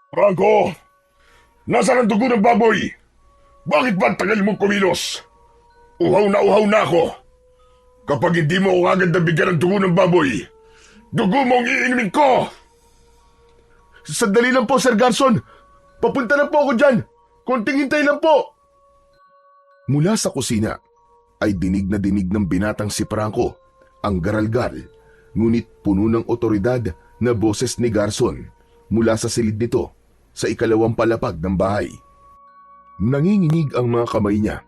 Franco! Nasaan ang dugo ng baboy? Bakit ba ang tagal mong kumilos? Uhaw na ako. Kapag hindi mo ako agad nabigyan ng dugo ng baboy, dugo mo ang iinumin ko! Sandali lang po, Sir Garson. Papunta na po ako dyan. Konting hintay lang po. Mula sa kusina ay dinig na dinig ng binatang si Franco ang garalgal, ngunit puno ng otoridad na boses ni Garson mula sa silid nito sa ikalawang palapag ng bahay. Nanginginig ang mga kamay niya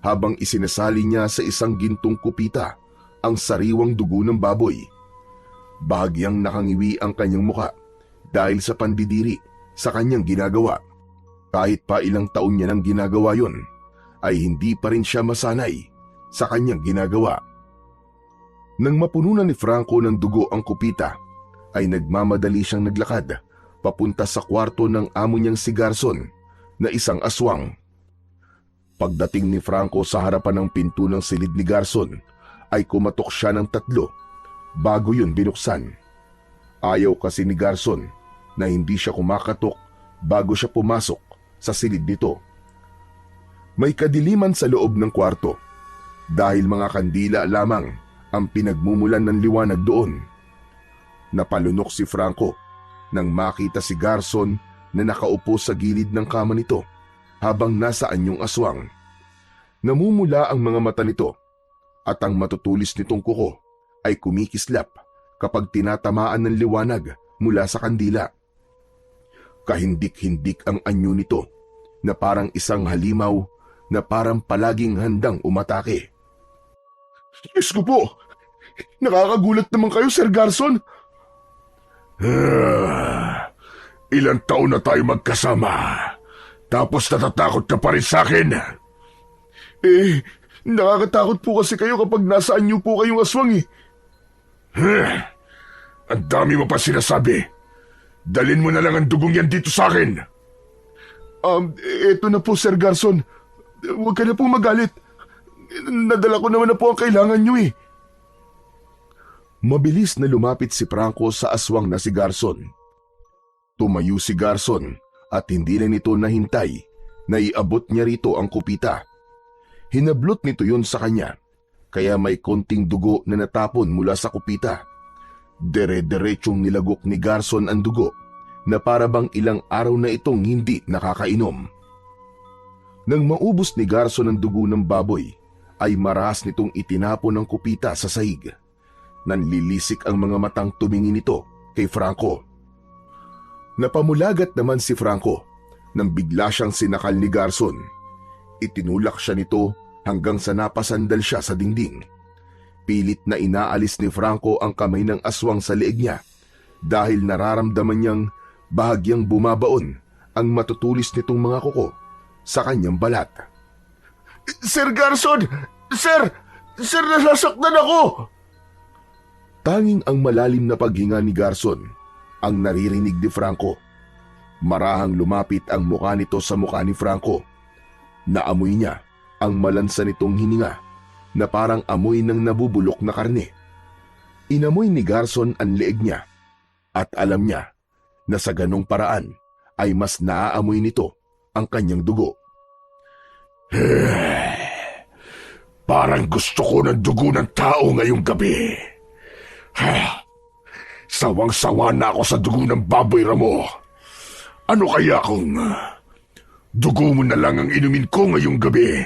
habang isinasali niya sa isang gintong kupita ang sariwang dugo ng baboy. Bahagyang nakangiwi ang kanyang muka dahil sa pandidiri sa kanyang ginagawa. Kahit pa ilang taon niya nang ginagawa yon, ay hindi pa rin siya masanay sa kanyang ginagawa. Nang mapununan ni Franco ng dugo ang kupita, ay nagmamadali siyang naglakad papunta sa kwarto ng amo niyang si Garson na isang aswang. Pagdating ni Franco sa harapan ng pinto ng silid ni Garson, ay kumatok siya ng 3 bago yun binuksan. Ayaw kasi ni Garson na hindi siya kumakatok bago siya pumasok sa silid nito. May kadiliman sa loob ng kwarto dahil mga kandila lamang ang pinagmumulan ng liwanag doon. Napalunok si Franco nang makita si Garson na nakaupo sa gilid ng kama nito habang nasa anyong aswang. Namumula ang mga mata nito at ang matutulis nitong kuko ay kumikislap kapag tinatamaan ng liwanag mula sa kandila. Kahindik-hindik ang anyo nito na parang isang halimaw na parang palaging handang umatake. Diyos ko po! Nakakagulat naman kayo, Sir Garson! Ilang taon na tayo magkasama, tapos natatakot ka pa rin sa akin? Nakakatakot po kasi kayo kapag nasa anyo po kayong aswang eh. Ang dami mo pa sinasabi. Dalin mo na lang ang dugong yan dito sa akin. Eto na po, Sir Garson. Huwag ka na po magalit. Nadala ko naman na po ang kailangan nyo eh. Mabilis na lumapit si Franco sa aswang na si Garson. Tumayo si Garson at hindi na nito nahintay na iabot niya rito ang kupita. Hinablot nito yun sa kanya, kaya may konting dugo na natapon mula sa kupita. Dere-derechong nilagok ni Garson ang dugo na para bang ilang araw na itong hindi nakakainom. Nang maubos ni Garson ang dugo ng baboy, ay marahas nitong itinapon ang kupita sa sahig. Nanlilisik ang mga matang tumingin nito kay Franco. Napamulagat naman si Franco nang bigla siyang sinakal ni Garson. Itinulak siya nito hanggang sa napasandal siya sa dingding. Pilit na inaalis ni Franco ang kamay ng aswang sa leeg niya dahil nararamdaman niyang bahagyang bumabaon ang matutulis nitong mga kuko sa kanyang balat. Sir Garson! Sir! Sir, nasasaktan ako! Tanging ang malalim na paghinga ni Garson ang naririnig ni Franco. Marahang lumapit ang mukha nito sa mukha ni Franco. Naamoy niya ang malansa nitong hininga na parang amoy ng nabubulok na karne. Inamoy ni Garson ang leeg niya at alam niya na sa ganong paraan ay mas naaamoy nito ang kanyang dugo. Parang gusto ko ng dugo ng tao ngayong gabi. Sawang-sawa na ako sa dugo ng baboy, Ramo. Ano kaya kung dugo mo na lang ang inumin ko ngayong gabi?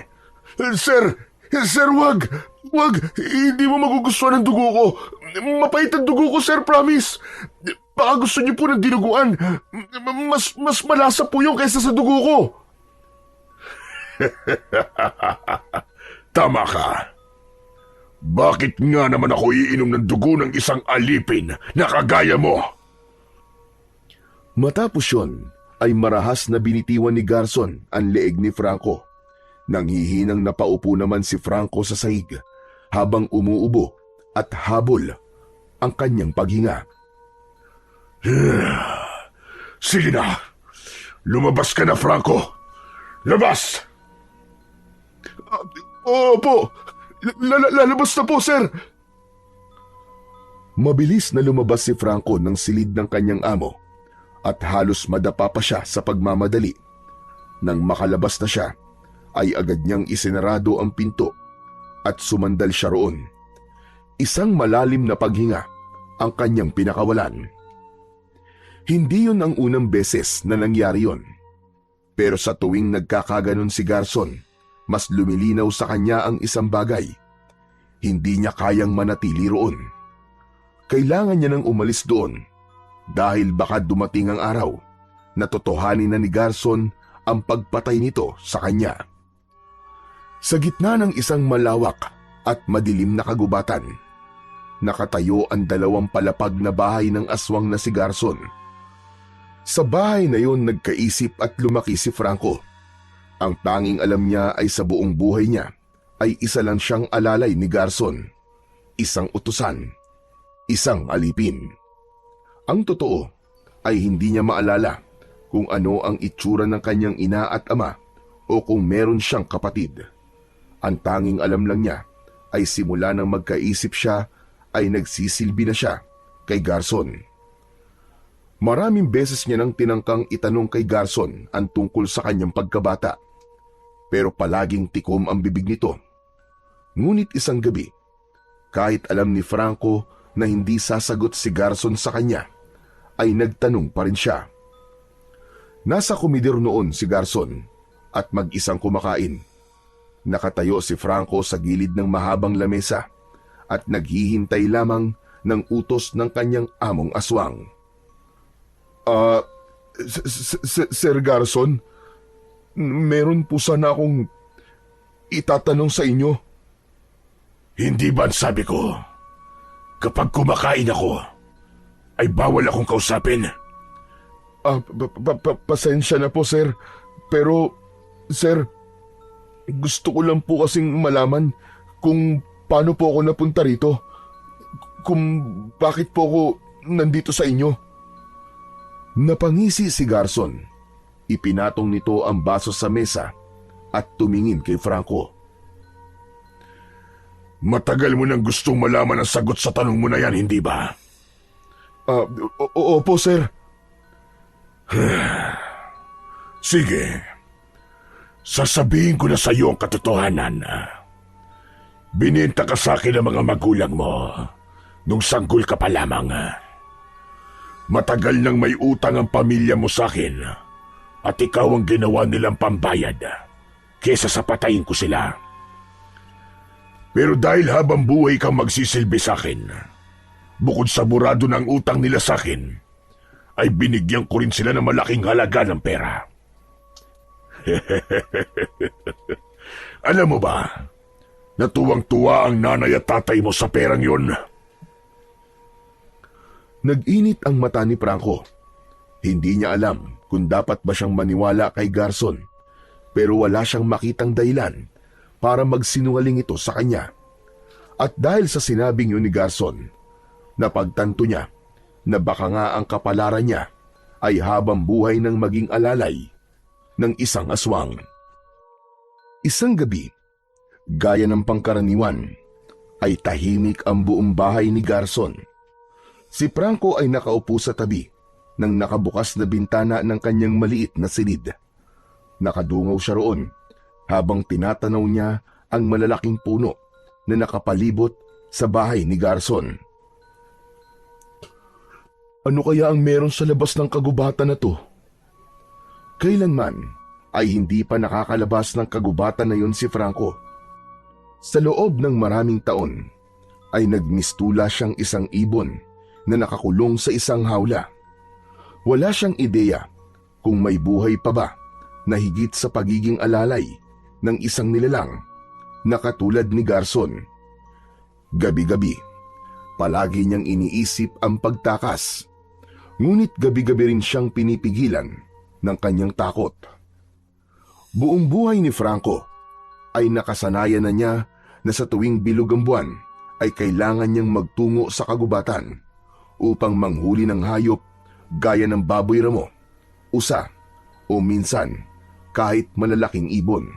Sir, wag! Wag! Hindi mo magugustuhan ang dugo ko. Mapait ang dugo ko, sir, promise. Baka gusto niyo po ng dinuguan. Mas malasa po yung kaysa sa dugo ko. Tama ka. Bakit nga naman ako iinom ng dugo ng isang alipin na kagaya mo? Matapos yun, ay marahas na binitiwan ni Garson ang leeg ni Franco. Nanghihinang napaupo naman si Franco sa sahig habang umuubo at habol ang kanyang paghinga. Sige na, lumabas ka na, Franco. Labas! Opo, lalabas na po, sir. Mabilis na lumabas si Franco ng silid ng kanyang amo at halos madapa pa siya sa pagmamadali. Nang makalabas na siya, ay agad niyang isinarado ang pinto at sumandal siya roon. Isang malalim na paghinga ang kanyang pinakawalan. Hindi yun ang unang beses na nangyari yun. Pero sa tuwing nagkakaganon si Garson, mas lumilinaw sa kanya ang isang bagay. Hindi niya kayang manatili roon. Kailangan niya nang umalis doon dahil baka dumating ang araw na totohanin na ni Garson ang pagpatay nito sa kanya. Sa gitna ng isang malawak at madilim na kagubatan, nakatayo ang 2 palapag na bahay ng aswang na si Garson. Sa bahay na yon nagkaisip at lumaki si Franco. Ang tanging alam niya ay sa buong buhay niya ay isa lang siyang alalay ni Garson. Isang utusan, isang alipin. Ang totoo ay hindi niya maalala kung ano ang itsura ng kanyang ina at ama o kung meron siyang kapatid. Ang tanging alam lang niya ay simula nang magkaisip siya ay nagsisilbi na siya kay Garson. Maraming beses niya nang tinangkang itanong kay Garson ang tungkol sa kanyang pagkabata, pero palaging tikom ang bibig nito. Ngunit isang gabi, kahit alam ni Franco na hindi sasagot si Garson sa kanya, ay nagtanong pa rin siya. Nasa komedor noon si Garson at mag-isang kumakain. Nakatayo si Franco sa gilid ng mahabang lamesa at naghihintay lamang ng utos ng kanyang among aswang. Sir Garson, meron po sana akong itatanong sa inyo. Hindi ba sabi ko, kapag kumakain ako, ay bawal akong kausapin? Pasensya na po, sir. Pero, sir, gusto ko lang po kasing malaman kung paano po ako napunta rito. Kung bakit po ako nandito sa inyo. Napangisi si Garson. Ipinatong nito ang baso sa mesa at tumingin kay Franco. Matagal mo nang gustong malaman ang sagot sa tanong mo na yan, hindi ba? Opo, sir. Sige. Sasabihin ko na sa iyo ang katotohanan. Bininta ka sa akin ng mga magulang mo nung sanggol ka pa lamang. Matagal nang may utang ang pamilya mo sa akin at ikaw ang ginawa nilang pambayad kesa sa patayin ko sila. Pero dahil habang buhay kang magsisilbi sa akin, bukod sa burado ng utang nila sa akin, ay binigyan ko rin sila ng malaking halaga ng pera. Alam mo ba, natuwang-tuwa ang nanay at tatay mo sa perang yon? Nag-init ang mata ni Franco. Hindi niya alam kung dapat ba siyang maniwala kay Garson, pero wala siyang makitang dahilan para magsinungaling ito sa kanya. At dahil sa sinabing yun ni Garson, napagtanto niya na baka nga ang kapalaran niya ay habang buhay ng maging alalay ng isang aswang. Isang gabi, gaya ng pangkaraniwan, ay tahimik ang buong bahay ni Garson. Si Franco ay nakaupo sa tabi ng nakabukas na bintana ng kanyang maliit na silid. Nakadungaw siya roon habang tinatanaw niya ang malalaking puno na nakapalibot sa bahay ni Garson. Ano kaya ang meron sa labas ng kagubatan na to? Kailanman ay hindi pa nakakalabas ng kagubatan na yun si Franco. Sa loob ng maraming taon ay nagmistula siyang isang ibon na nakakulong sa isang hawla. Wala siyang ideya kung may buhay pa ba na higit sa pagiging alalay ng isang nilalang na katulad ni Garson. Gabi-gabi, palagi niyang iniisip ang pagtakas. Ngunit gabi-gabi rin siyang pinipigilan ng kanyang takot. Buong buhay ni Franco ay nakasanayan na niya na sa tuwing bilog ang buwan ay kailangan niyang magtungo sa kagubatan upang manghuli ng hayop gaya ng baboy ramo, usa o minsan kahit malalaking ibon.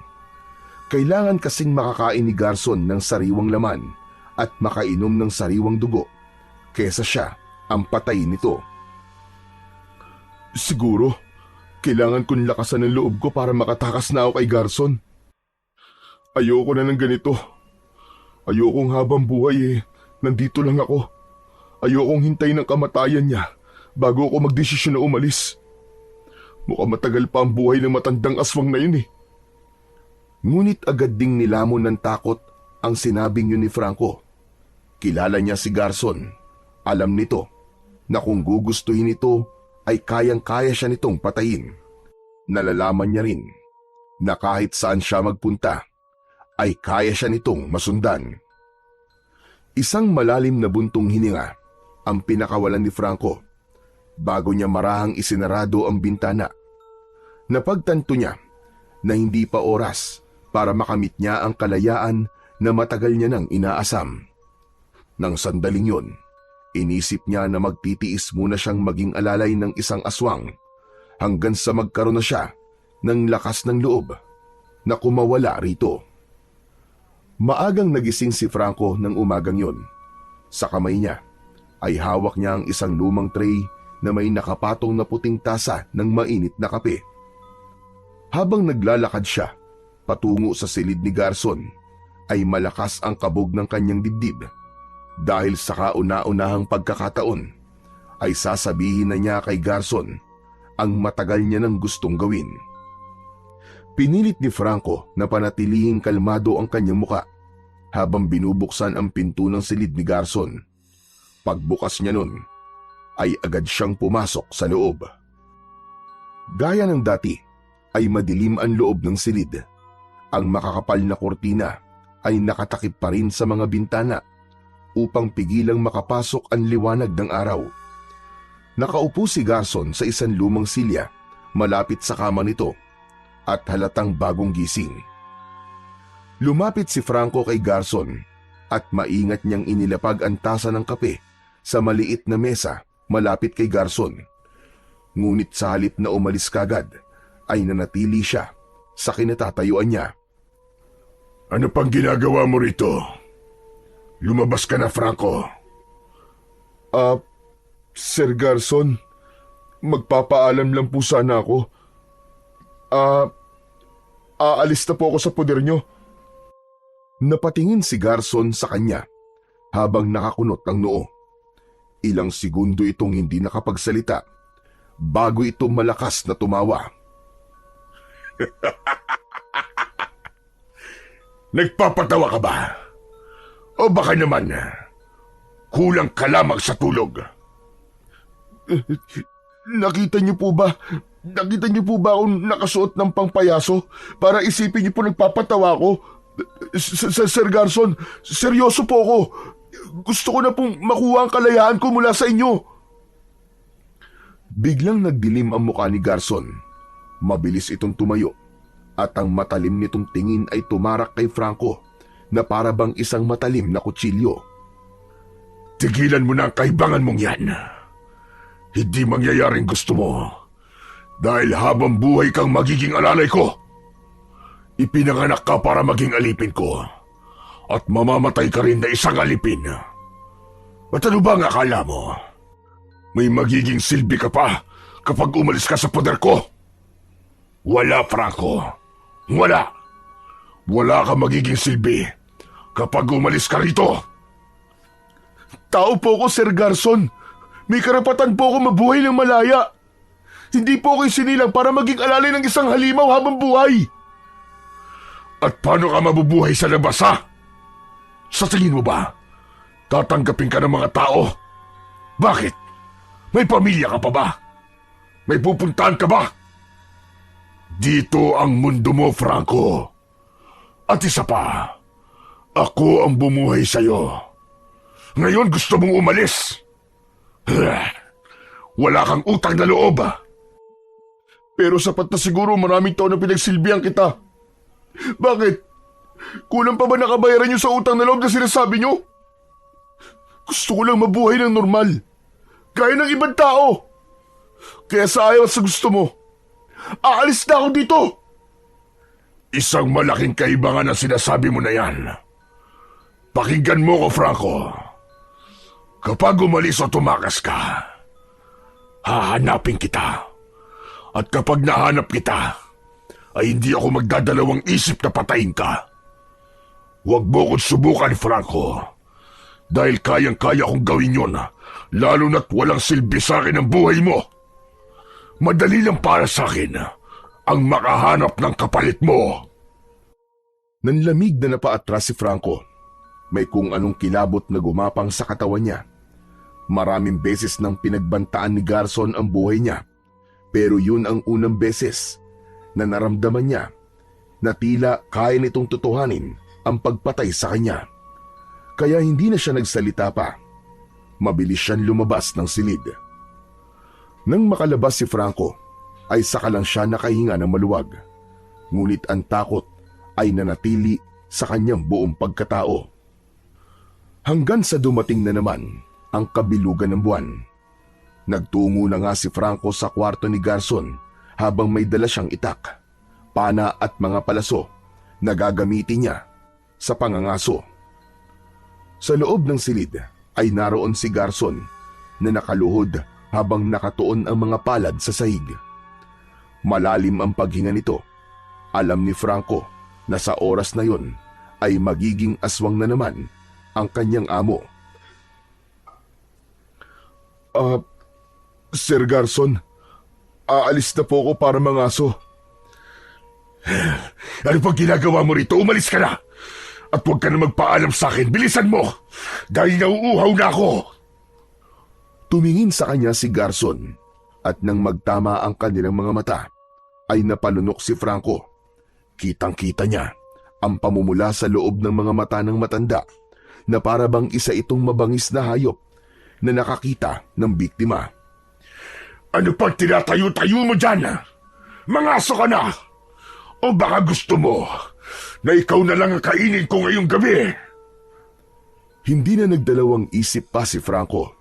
Kailangan kasing makakain ni Garson ng sariwang laman at makainom ng sariwang dugo kesa siya ang patayin nito. Siguro, kailangan kong lakasan ng loob ko para makatakas na ako kay Garson. Ayoko na ng ganito. Ayokong habang buhay nandito lang ako. Ayokong hintayin ng kamatayan niya bago ako magdesisyon na umalis. Mukhang matagal pa ang buhay ng matandang aswang na yun. Ngunit agad ding nilamon ng takot ang sinabing yun ni Franco. Kilala niya si Garson. Alam nito na kung gugustuhin ito ay kayang-kaya siya nitong patayin. Nalalaman niya rin na kahit saan siya magpunta ay kaya siya nitong masundan. Isang malalim na buntong hininga ang pinakawalan ni Franco bago niya marahang isinarado ang bintana. Napagtanto niya na hindi pa oras para makamit niya ang kalayaan na matagal niya nang inaasam. Nang sandaling yon, inisip niya na magtitiis muna siyang maging alalay ng isang aswang hanggang sa magkaroon na siya ng lakas ng loob na kumawala rito. Maagang nagising si Franco ng umagang yon. Sa kamay niya ay hawak niya ang isang lumang tray na may nakapatong na puting tasa ng mainit na kape. Habang naglalakad siya patungo sa silid ni Garson, ay malakas ang kabog ng kanyang dibdib. Dahil sa kauna-unahang pagkakataon, ay sasabihin na niya kay Garson ang matagal niya nang gustong gawin. Pinilit ni Franco na panatilihing kalmado ang kanyang muka habang binubuksan ang pinto ng silid ni Garson. Pagbukas niya nun, ay agad siyang pumasok sa loob. Gaya ng dati, ay madilim ang loob ng silid. Ang makakapal na kortina ay nakatakip pa rin sa mga bintana upang pigilang makapasok ang liwanag ng araw. Nakaupo si Garson sa isang lumang silya malapit sa kama nito at halatang bagong gising. Lumapit si Franco kay Garson at maingat niyang inilapag ang tasa ng kape sa maliit na mesa malapit kay Garson. Ngunit sa halip na umalis kagad, ay nanatili siya sa kinatatayuan niya. Ano pang ginagawa mo rito? Lumabas ka na, Franco. Sir Garson, magpapaalam lang po sana ako. Aalis na po ako sa poder niyo. Napatingin si Garson sa kanya habang nakakunot ang noo. Ilang segundo itong hindi nakapagsalita bago ito malakas na tumawa. Nagpapatawa ka ba? O baka naman, kulang ka lamang sa tulog? Nakita niyo po ba? Nakita niyo po ba akong nakasuot ng pangpayaso para isipin niyo po nagpapatawa ko? Sir Garson, seryoso po ako. Gusto ko na pong makuha ang kalayaan ko mula sa inyo. Biglang nagdilim ang mukha ni Garson. Mabilis itong tumayo at ang matalim nitong tingin ay tumarak kay Franco na para bang isang matalim na kutsilyo. Tigilan mo na ang kaibangan mong yan. Hindi mangyayaring gusto mo. Dahil habang buhay kang magiging alalay ko. Ipinanganak ka para maging alipin ko. At mamamatay ka rin na isang alipin. At ano ba ang akala mo? May magiging silbi ka pa kapag umalis ka sa poder ko? Wala, Franco. Wala. Wala ka magiging silbi kapag umalis ka rito. Tao po ko, Sir Garson. May karapatan po ako mabuhay ng malaya. Hindi po ako sinilang para maging alalay ng isang halimaw habang buhay. At paano ka mabubuhay sa labas, ha? Sa tingin mo ba, tatanggapin ka ng mga tao? Bakit? May pamilya ka pa ba? May pupuntahan ka ba? Dito ang mundo mo, Franco. At isa pa, ako ang bumuhay sa'yo. Ngayon gusto mong umalis. Wala kang utang na loob. Pero sapat na siguro maraming taon na pinagsilbihan kita. Bakit? Kulang pa ba nakabayaran niyo sa utang na loob na sinasabi niyo? Gusto ko lang mabuhay ng normal. Gaya ng ibang tao. Kaya sa ayaw at sa gusto mo, aalis na ako dito. Isang malaking kaibangan ang sinasabi mo na yan. Pakinggan mo ko, Franco. Kapag umalis o tumakas ka, hahanapin kita. At kapag nahanap kita, ay hindi ako magdadalawang isip na patayin ka. Huwag mo akong subukan, Franco. Dahil kayang-kaya kong gawin yon, lalo na't walang silbi sa akin ang buhay mo. Madali lang para sa akin ang makahanap ng kapalit mo. Nanlamig na napaatras si Franco. May kung anong kilabot na gumapang sa katawan niya. Maraming beses nang pinagbantaan ni Garson ang buhay niya. Pero yun ang unang beses na naramdaman niya na tila kaya nitong tutuhanin ang pagpatay sa kanya. Kaya hindi na siya nagsalita pa. Mabilis siyang lumabas ng silid. Nang makalabas si Franco, ay saka lang siya nakahinga ng maluwag. Ngunit ang takot ay nanatili sa kanyang buong pagkatao. Hanggang sa dumating na naman ang kabilugan ng buwan. Nagtungo na nga si Franco sa kwarto ni Garson habang may dala siyang itak, pana at mga palaso na gagamitin niya sa pangangaso. Sa loob ng silid ay naroon si Garson na nakaluhod habang nakatuon ang mga palad sa sahig. Malalim ang paghinga nito. Alam ni Franco na sa oras na yon ay magiging aswang na naman ang kanyang amo. Sir Garson, aalis na po ako para mangaso. Ano pang ginagawa mo rito? Umalis ka na! At huwag ka na magpaalam sa akin. Bilisan mo! Dahil nauuhaw na ako! Tumingin sa kanya si Garson at nang magtama ang kanilang mga mata ay napalunok si Franco. Kitang-kita niya ang pamumula sa loob ng mga mata ng matanda na para bang isa itong mabangis na hayop na nakakita ng biktima. Ano pang tinatayo-tayo mo dyan? Mangaso ka na! O baka gusto mo na ikaw na lang ang kainin ko ngayong gabi? Hindi na nagdalawang isip pa si Franco.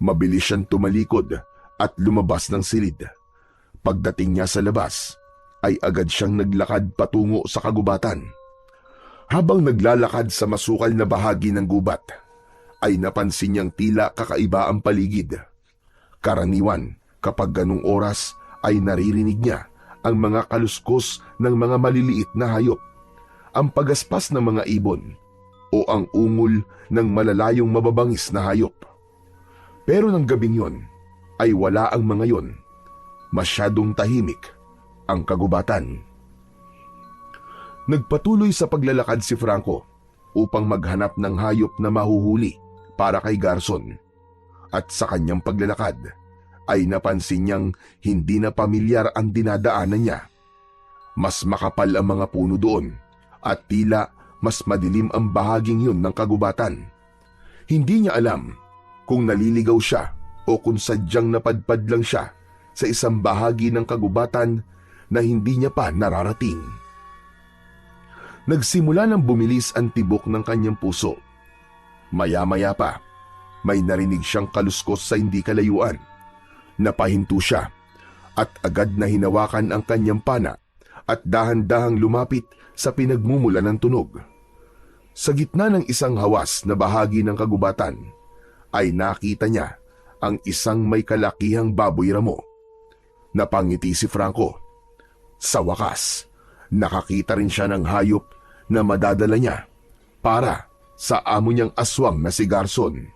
Mabilis siyang tumalikod at lumabas ng silid. Pagdating niya sa labas, ay agad siyang naglakad patungo sa kagubatan. Habang naglalakad sa masukal na bahagi ng gubat, ay napansin niyang tila kakaiba ang paligid. Karaniwan, kapag ganung oras ay naririnig niya ang mga kaluskos ng mga maliliit na hayop, ang pagaspas ng mga ibon, o ang ungol ng malalayong mababangis na hayop. Pero ng gabing yon ay wala ang mga yon. Masyadong tahimik ang kagubatan. Nagpatuloy sa paglalakad si Franco upang maghanap ng hayop na mahuhuli para kay Garson. At sa kanyang paglalakad ay napansin niyang hindi na pamilyar ang dinadaanan niya. Mas makapal ang mga puno doon at tila mas madilim ang bahaging yun ng kagubatan. Hindi niya alam kung naliligaw siya o kung sadyang napadpad lang siya sa isang bahagi ng kagubatan na hindi niya pa nararating. Nagsimula nang bumilis ang tibok ng kanyang puso. Maya-maya pa, may narinig siyang kaluskos sa hindi kalayuan. Napahinto siya at agad na hinawakan ang kanyang pana at dahan-dahang lumapit sa pinagmumula ng tunog. Sa gitna ng isang hawas na bahagi ng kagubatan, ay nakita niya ang isang may kalakihang baboy ramo. Napangiti si Franco. Sa wakas, nakakita rin siya ng hayop na madadala niya para sa amo niyang aswang na si Garson.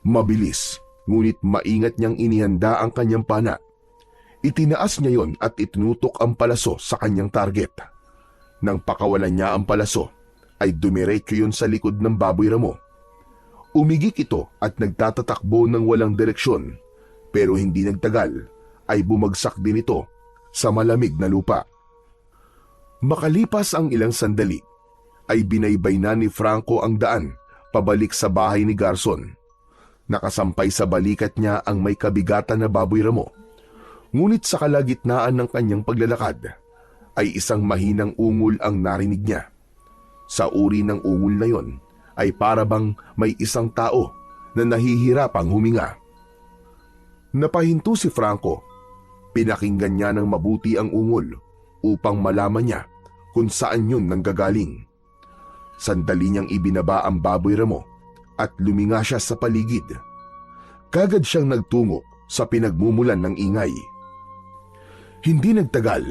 Mabilis, ngunit maingat niyang inihanda ang kanyang pana. Itinaas niya yon at itinutok ang palaso sa kanyang target. Nang pakawalan niya ang palaso, ay dumiretso yun sa likod ng baboy ramo. Umigik ito at nagtatatakbo ng walang direksyon, pero hindi nagtagal ay bumagsak din ito sa malamig na lupa. Makalipas ang ilang sandali, ay binaybay na ni Franco ang daan pabalik sa bahay ni Garson. Nakasampay sa balikat niya ang may kabigatan na baboy ramo. Ngunit sa kalagitnaan ng kanyang paglalakad, ay isang mahinang ungol ang narinig niya. Sa uri ng ungol na yon, ay para bang may isang tao na nahihirapang huminga. Napahinto si Franco. Pinakinggan niya ng mabuti ang ungol upang malaman niya kung saan yun nanggagaling. Sandali niyang ibinaba ang baboy ramo at luminga siya sa paligid. Kagad siyang nagtungo sa pinagmumulan ng ingay. Hindi nagtagal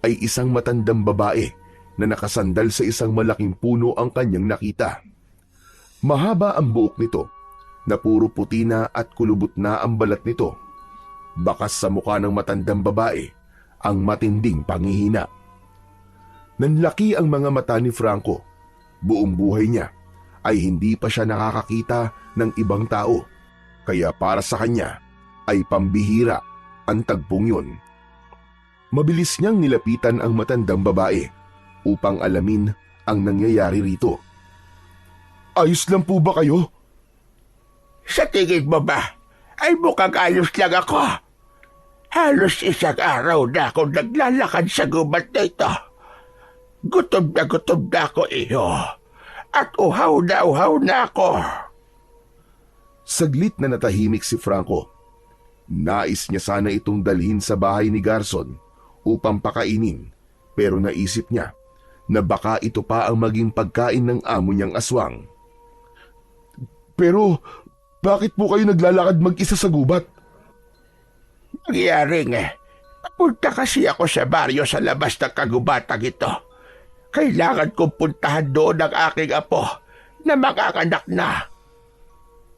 ay isang matandang babae na nakasandal sa isang malaking puno ang kanyang nakita. Mahaba ang buhok nito na puro puti na at kulubot na ang balat nito. Bakas sa mukha ng matandang babae ang matinding panghihina. Nanlaki ang mga mata ni Franco. Buong buhay niya ay hindi pa siya nakakakita ng ibang tao, kaya para sa kanya ay pambihira ang tagpong yun. Mabilis niyang nilapitan ang matandang babae upang alamin ang nangyayari rito. Ayos lang po ba kayo? Sa tingin mo ba, ay mukhang ayos lang ako. Halos isang araw na akong naglalakad sa gubat na ito. Gutom na ako iyo. At uhaw na ako. Saglit na natahimik si Franco. Nais niya sana itong dalhin sa bahay ni Garson upang pakainin, pero naisip niya na baka ito pa ang maging pagkain ng amo niyang aswang. Pero bakit po kayo naglalakad mag-isa sa gubat? Nangyaring papunta kasi ako sa baryo sa labas ng kagubatang ito. Kailangan kong puntahan doon ang aking apo na makakanak na.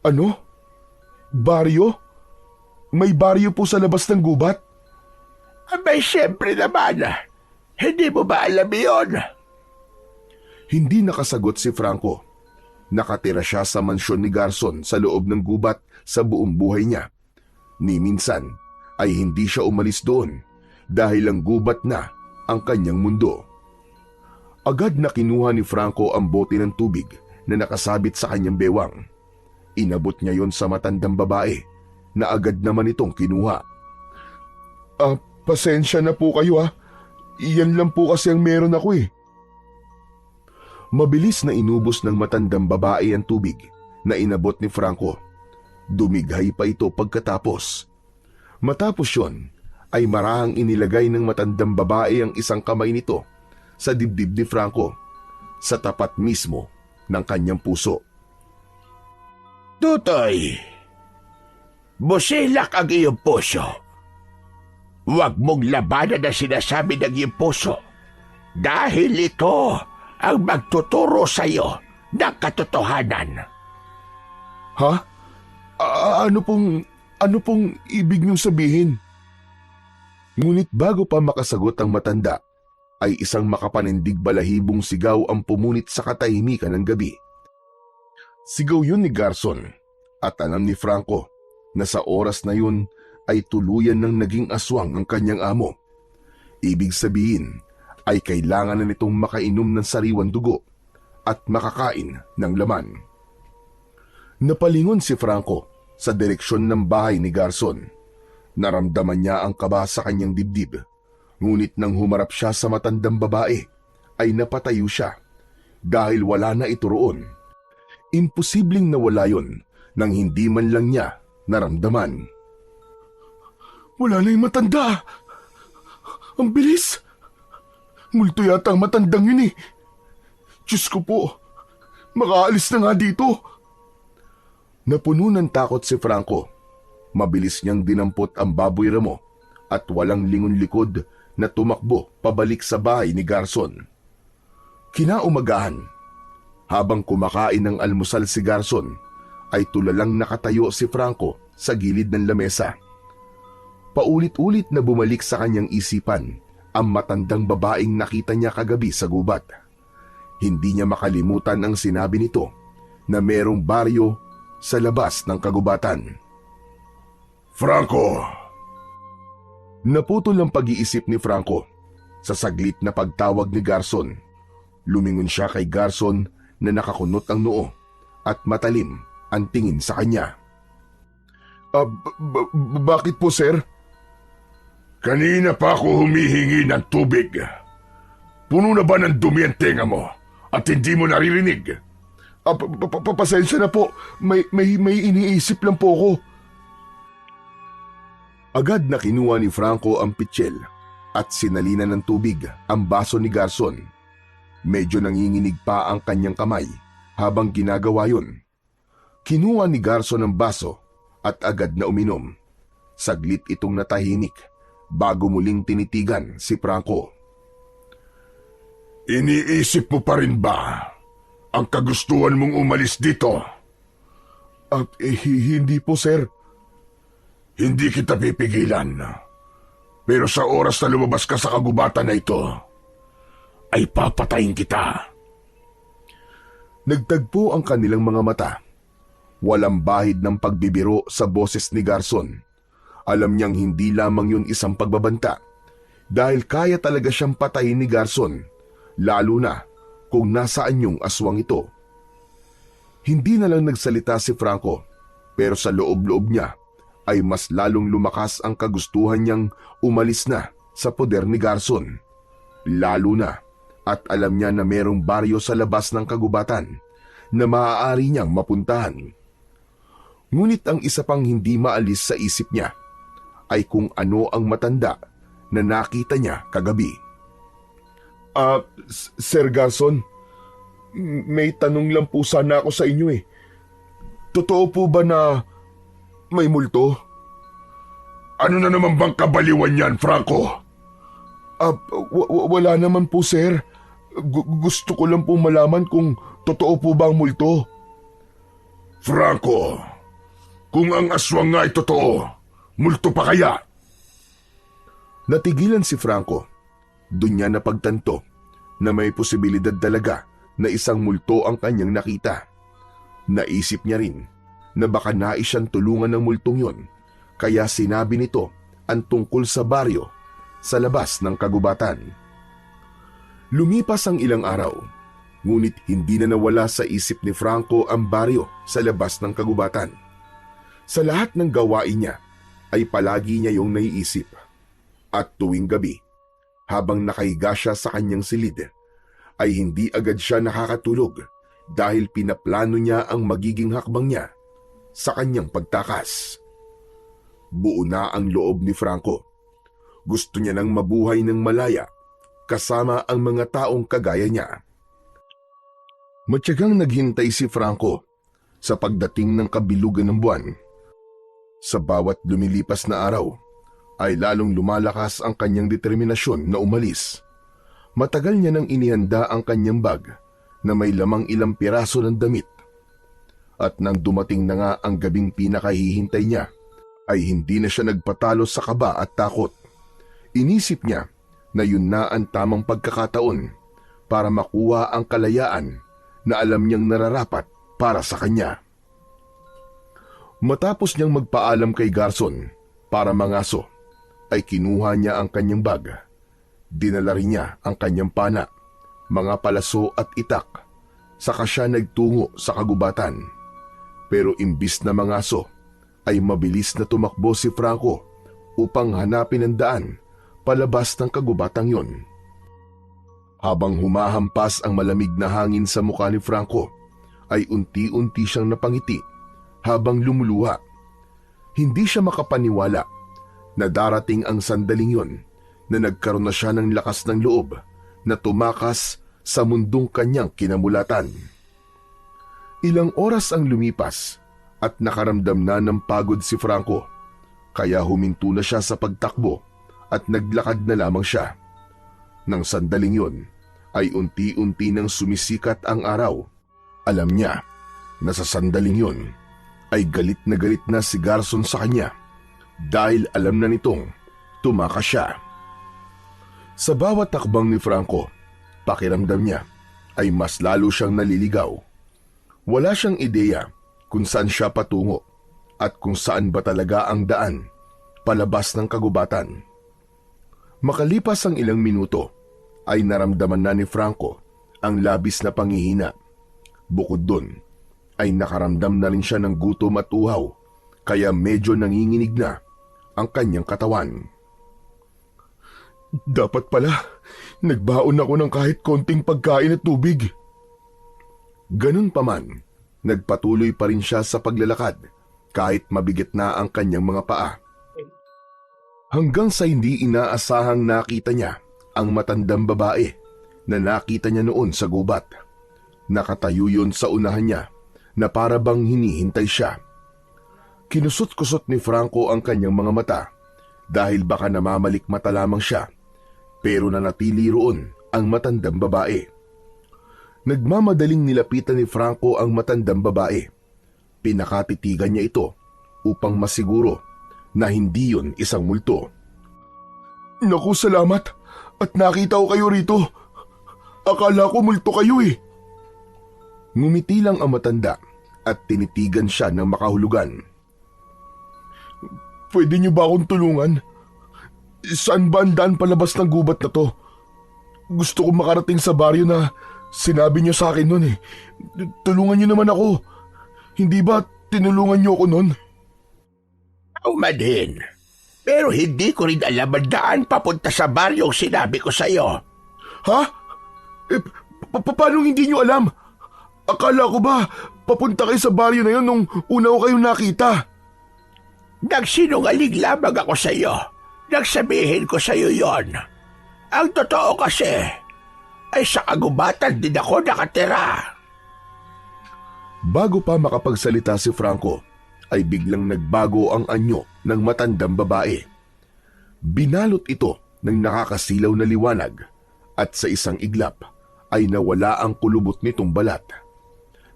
Ano? Baryo? May baryo po sa labas ng gubat? Abay, siyempre naman. Hindi mo ba alam yun? Hindi nakasagot si Franco. Nakatira siya sa mansyon ni Garson sa loob ng gubat sa buong buhay niya. Ni minsan ay hindi siya umalis doon dahil ang gubat na ang kanyang mundo. Agad na kinuha ni Franco ang bote ng tubig na nakasabit sa kanyang bewang. Inabot niya yon sa matandang babae na agad naman itong kinuha. Pasensya na po kayo ha. Iyan lang po kasi ang meron ako eh. Mabilis na inubos ng matandang babae ang tubig na inabot ni Franco. Dumighay pa ito pagkatapos. Matapos yon, ay marahang inilagay ng matandang babae ang isang kamay nito sa dibdib ni Franco, sa tapat mismo ng kanyang puso. Tutoy, busilak ang iyong puso. Huwag mong labanan ang sinasabi ng iyong puso dahil ito ang magtuturo sa iyo ng katotohanan. Ha? Ano pong ibig niyong sabihin? Ngunit bago pa makasagot ang matanda, ay isang makapanindig balahibong sigaw ang pumunit sa katahimikan ng gabi. Sigaw yun ni Garson at alam ni Franco na sa oras na yun ay tuluyan ng naging aswang ang kanyang amo. Ibig sabihin ay kailangan na nitong makainom ng sariwang dugo at makakain ng laman. Napalingon si Franco sa direksyon ng bahay ni Garson. Naramdaman niya ang kaba sa kanyang dibdib. Ngunit nang humarap siya sa matandang babae, ay napatayo siya dahil wala na ito roon. Imposibleng nawala yon nang hindi man lang niya naramdaman. Wala na yung matanda. Ang bilis. Multo yata ang matandang yun eh. Diyos ko po, makaalis na nga dito. Napuno ng takot si Franco. Mabilis niyang dinampot ang baboy ramo at walang lingon likod na tumakbo pabalik sa bahay ni Garson. Kinaumagahan, habang kumakain ng almusal si Garson, ay tulalang nakatayo si Franco sa gilid ng lamesa. Paulit-ulit na bumalik sa kanyang isipan ang matandang babaeng nakita niya kagabi sa gubat. Hindi niya makalimutan ang sinabi nito na merong baryo sa labas ng kagubatan. Franco! Naputol ang pag-iisip ni Franco sa saglit na pagtawag ni Garson. Lumingon siya kay Garson na nakakunot ang noo at matalim ang tingin sa kanya. Bakit po, sir? Kanina pa ako humihingi ng tubig. Puno na ba ng dumi ang tenga mo at hindi mo naririnig? Pasensya na po. May iniisip lang po ako. Agad na kinuha ni Franco ang pitsyel at sinalina ng tubig ang baso ni Garson. Medyo nanginginig pa ang kanyang kamay habang ginagawa yun. Kinuha ni Garson ang baso at agad na uminom. Saglit itong natahimik bago muling tinitigan si Franco. Iniisip mo pa rin ba ang kagustuhan mong umalis dito? Hindi po, sir. Hindi kita pipigilan. Pero sa oras na lumabas ka sa kagubatan na ito, ay papatayin kita. Nagtagpo ang kanilang mga mata. Walang bahid ng pagbibiro sa boses ni Garson. Alam niyang hindi lamang yun isang pagbabanta, dahil kaya talaga siyang patayin ni Garson, lalo na kung nasaan yung aswang ito. Hindi na lang nagsalita si Franco, pero sa loob-loob niya ay mas lalong lumakas ang kagustuhan niyang umalis na sa poder ni Garson. Lalo na at alam niya na merong baryo sa labas ng kagubatan na maaari niyang mapuntahan. Ngunit ang isa pang hindi maalis sa isip niya ay kung ano ang matanda na nakita niya kagabi. Sir Garson, may tanong lang po sana ako sa inyo eh. Totoo po ba na may multo? Ano na naman bang kabaliwan yan, Franco? Wala naman po, sir. Gusto ko lang po malaman kung totoo po ba ang multo. Franco, kung ang aswang nga ay totoo, multo pa kaya? Natigilan si Franco. Doon niya napagtanto na may posibilidad talaga na isang multo ang kanyang nakita. Naisip niya rin na baka nais siyang tulungan ng multong yon, kaya sinabi nito ang tungkol sa baryo sa labas ng kagubatan. Lumipas ang ilang araw, ngunit hindi na nawala sa isip ni Franco ang baryo sa labas ng kagubatan. Sa lahat ng gawain niya ay palagi niya yung naiisip. At tuwing gabi, habang nakahiga siya sa kanyang silid, ay hindi agad siya nakakatulog dahil pinaplano niya ang magiging hakbang niya sa kanyang pagtakas. Buo na ang loob ni Franco. Gusto niya nang mabuhay ng malaya kasama ang mga taong kagaya niya. Matyagang naghintay si Franco sa pagdating ng kabilugan ng buwan. Sa bawat lumilipas na araw, ay lalong lumalakas ang kanyang determinasyon na umalis. Matagal niya nang inihanda ang kanyang bag na may lamang ilang piraso ng damit. At nang dumating na nga ang gabing pinakahihintay niya, ay hindi na siya nagpatalo sa kaba at takot. Inisip niya na yun na ang tamang pagkakataon para makuha ang kalayaan na alam niyang nararapat para sa kanya. Matapos niyang magpaalam kay Garson para mangaso, ay kinuha niya ang kanyang bag. Dinala rin niya ang kanyang pana, mga palaso at itak, saka siya nagtungo sa kagubatan. Pero imbis na mangaso, ay mabilis na tumakbo si Franco upang hanapin ang daan palabas ng kagubatang yon. Habang humahampas ang malamig na hangin sa mukha ni Franco, ay unti-unti siyang napangiti habang lumuluha. Hindi siya makapaniwala na darating ang sandaling yon na nagkaroon na siya ng lakas ng loob na tumakas sa mundong kanyang kinamulatan. Ilang oras ang lumipas at nakaramdam na ng pagod si Franco, kaya huminto na siya sa pagtakbo at naglakad na lamang siya. Nang sandaling yon ay unti-unti nang sumisikat ang araw. Alam niya na sa sandaling yon ay galit na si Garson sa kanya dahil alam na nitong tumakas siya. Sa bawat takbang ni Franco, pakiramdam niya ay mas lalo siyang naliligaw. Wala siyang ideya kung saan siya patungo at kung saan ba talaga ang daan palabas ng kagubatan. Makalipas ang ilang minuto, ay naramdaman na ni Franco ang labis na panghihina. Bukod dun, ay nakaramdam na rin siya ng gutom at uhaw, kaya medyo nanginginig na ang kanyang katawan. Dapat pala, nagbaon ako ng kahit konting pagkain at tubig. Ganun pa man, nagpatuloy pa rin siya sa paglalakad kahit mabigat na ang kanyang mga paa. Hanggang sa hindi inaasahang nakita niya ang matandang babae na nakita niya noon sa gubat. Nakatayo yun sa unahan niya na para bang hinihintay siya. Kinusot-kusot ni Franco ang kanyang mga mata dahil baka namamalikmata lamang siya, pero nanatili roon ang matandang babae. Nagmamadaling nilapitan ni Franco ang matandang babae. Pinakatitigan niya ito upang masiguro na hindi yon isang multo. Naku, salamat at nakita ko kayo rito. Akala ko multo kayo eh. Ngumiti lang ang matanda at tinitigan siya ng makahulugan. Pwede niyo ba akong tulungan? Saan ba ang daan palabas ng gubat na to? Gusto kong makarating sa baryo na sinabi niyo sa akin noon eh. Tulungan niyo naman ako. Hindi ba tinulungan niyo ako noon? Umadin. Pero hindi ko rin alam ang daan papunta sa baryong sinabi ko sa'yo. Ha? Paano hindi niyo alam? Akala ko ba papunta kayo sa baryo na yun nung una ko kayong nakita? Nagsinungaling lamang ako sa'yo. Nagsabihin ko sa'yo yon. Ang totoo kasi ay sa kagubatan din ako nakatira. Bago pa makapagsalita si Franco, ay biglang nagbago ang anyo ng matandang babae. Binalot ito ng nakakasilaw na liwanag at sa isang iglap ay nawala ang kulubot nitong balat.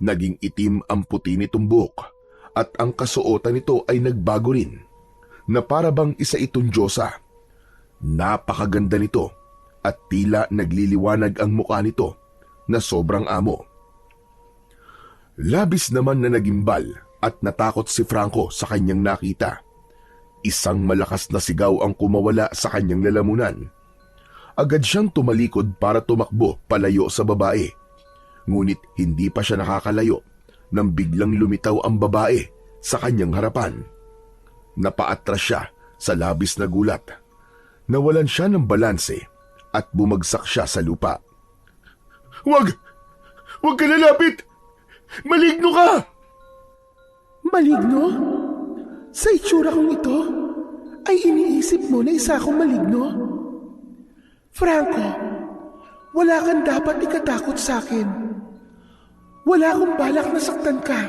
Naging itim ang puti nitong buhok at ang kasuotan nito ay nagbago rin na para bang isa itong diyosa. Napakaganda nito at tila nagliliwanag ang mukha nito na sobrang amo. Labis naman na nagimbal at natakot si Franco sa kanyang nakita. Isang malakas na sigaw ang kumawala sa kanyang lalamunan. Agad siyang tumalikod para tumakbo palayo sa babae. Ngunit hindi pa siya nakakalayo nang biglang lumitaw ang babae sa kanyang harapan. Napaatras siya sa labis na gulat. Nawalan siya ng balanse at bumagsak siya sa lupa. Wag! Wag ka lalapit! Maligno ka! Maligno? Sa itsura kong ito, ay iniisip mo na isa akong maligno? Franco, wala kang dapat ikatakot sa akin. Wala akong balak na saktan ka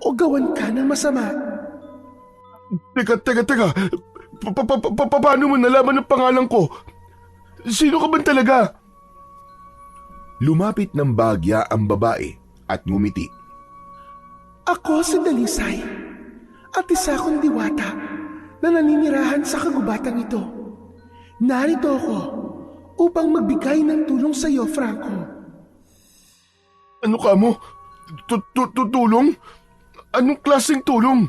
o gawan ka ng masama. Teka. Paano mo nalaman ang pangalan ko? Sino ka ba talaga? Lumapit ng bahagya ang babae at ngumiti. Ako si Dalisay at isa akong diwata na naninirahan sa kagubatan ito. Narito ako upang magbigay ng tulong sa iyo, Franco. Ano ka mo? Tulong? Anong klaseng tulong?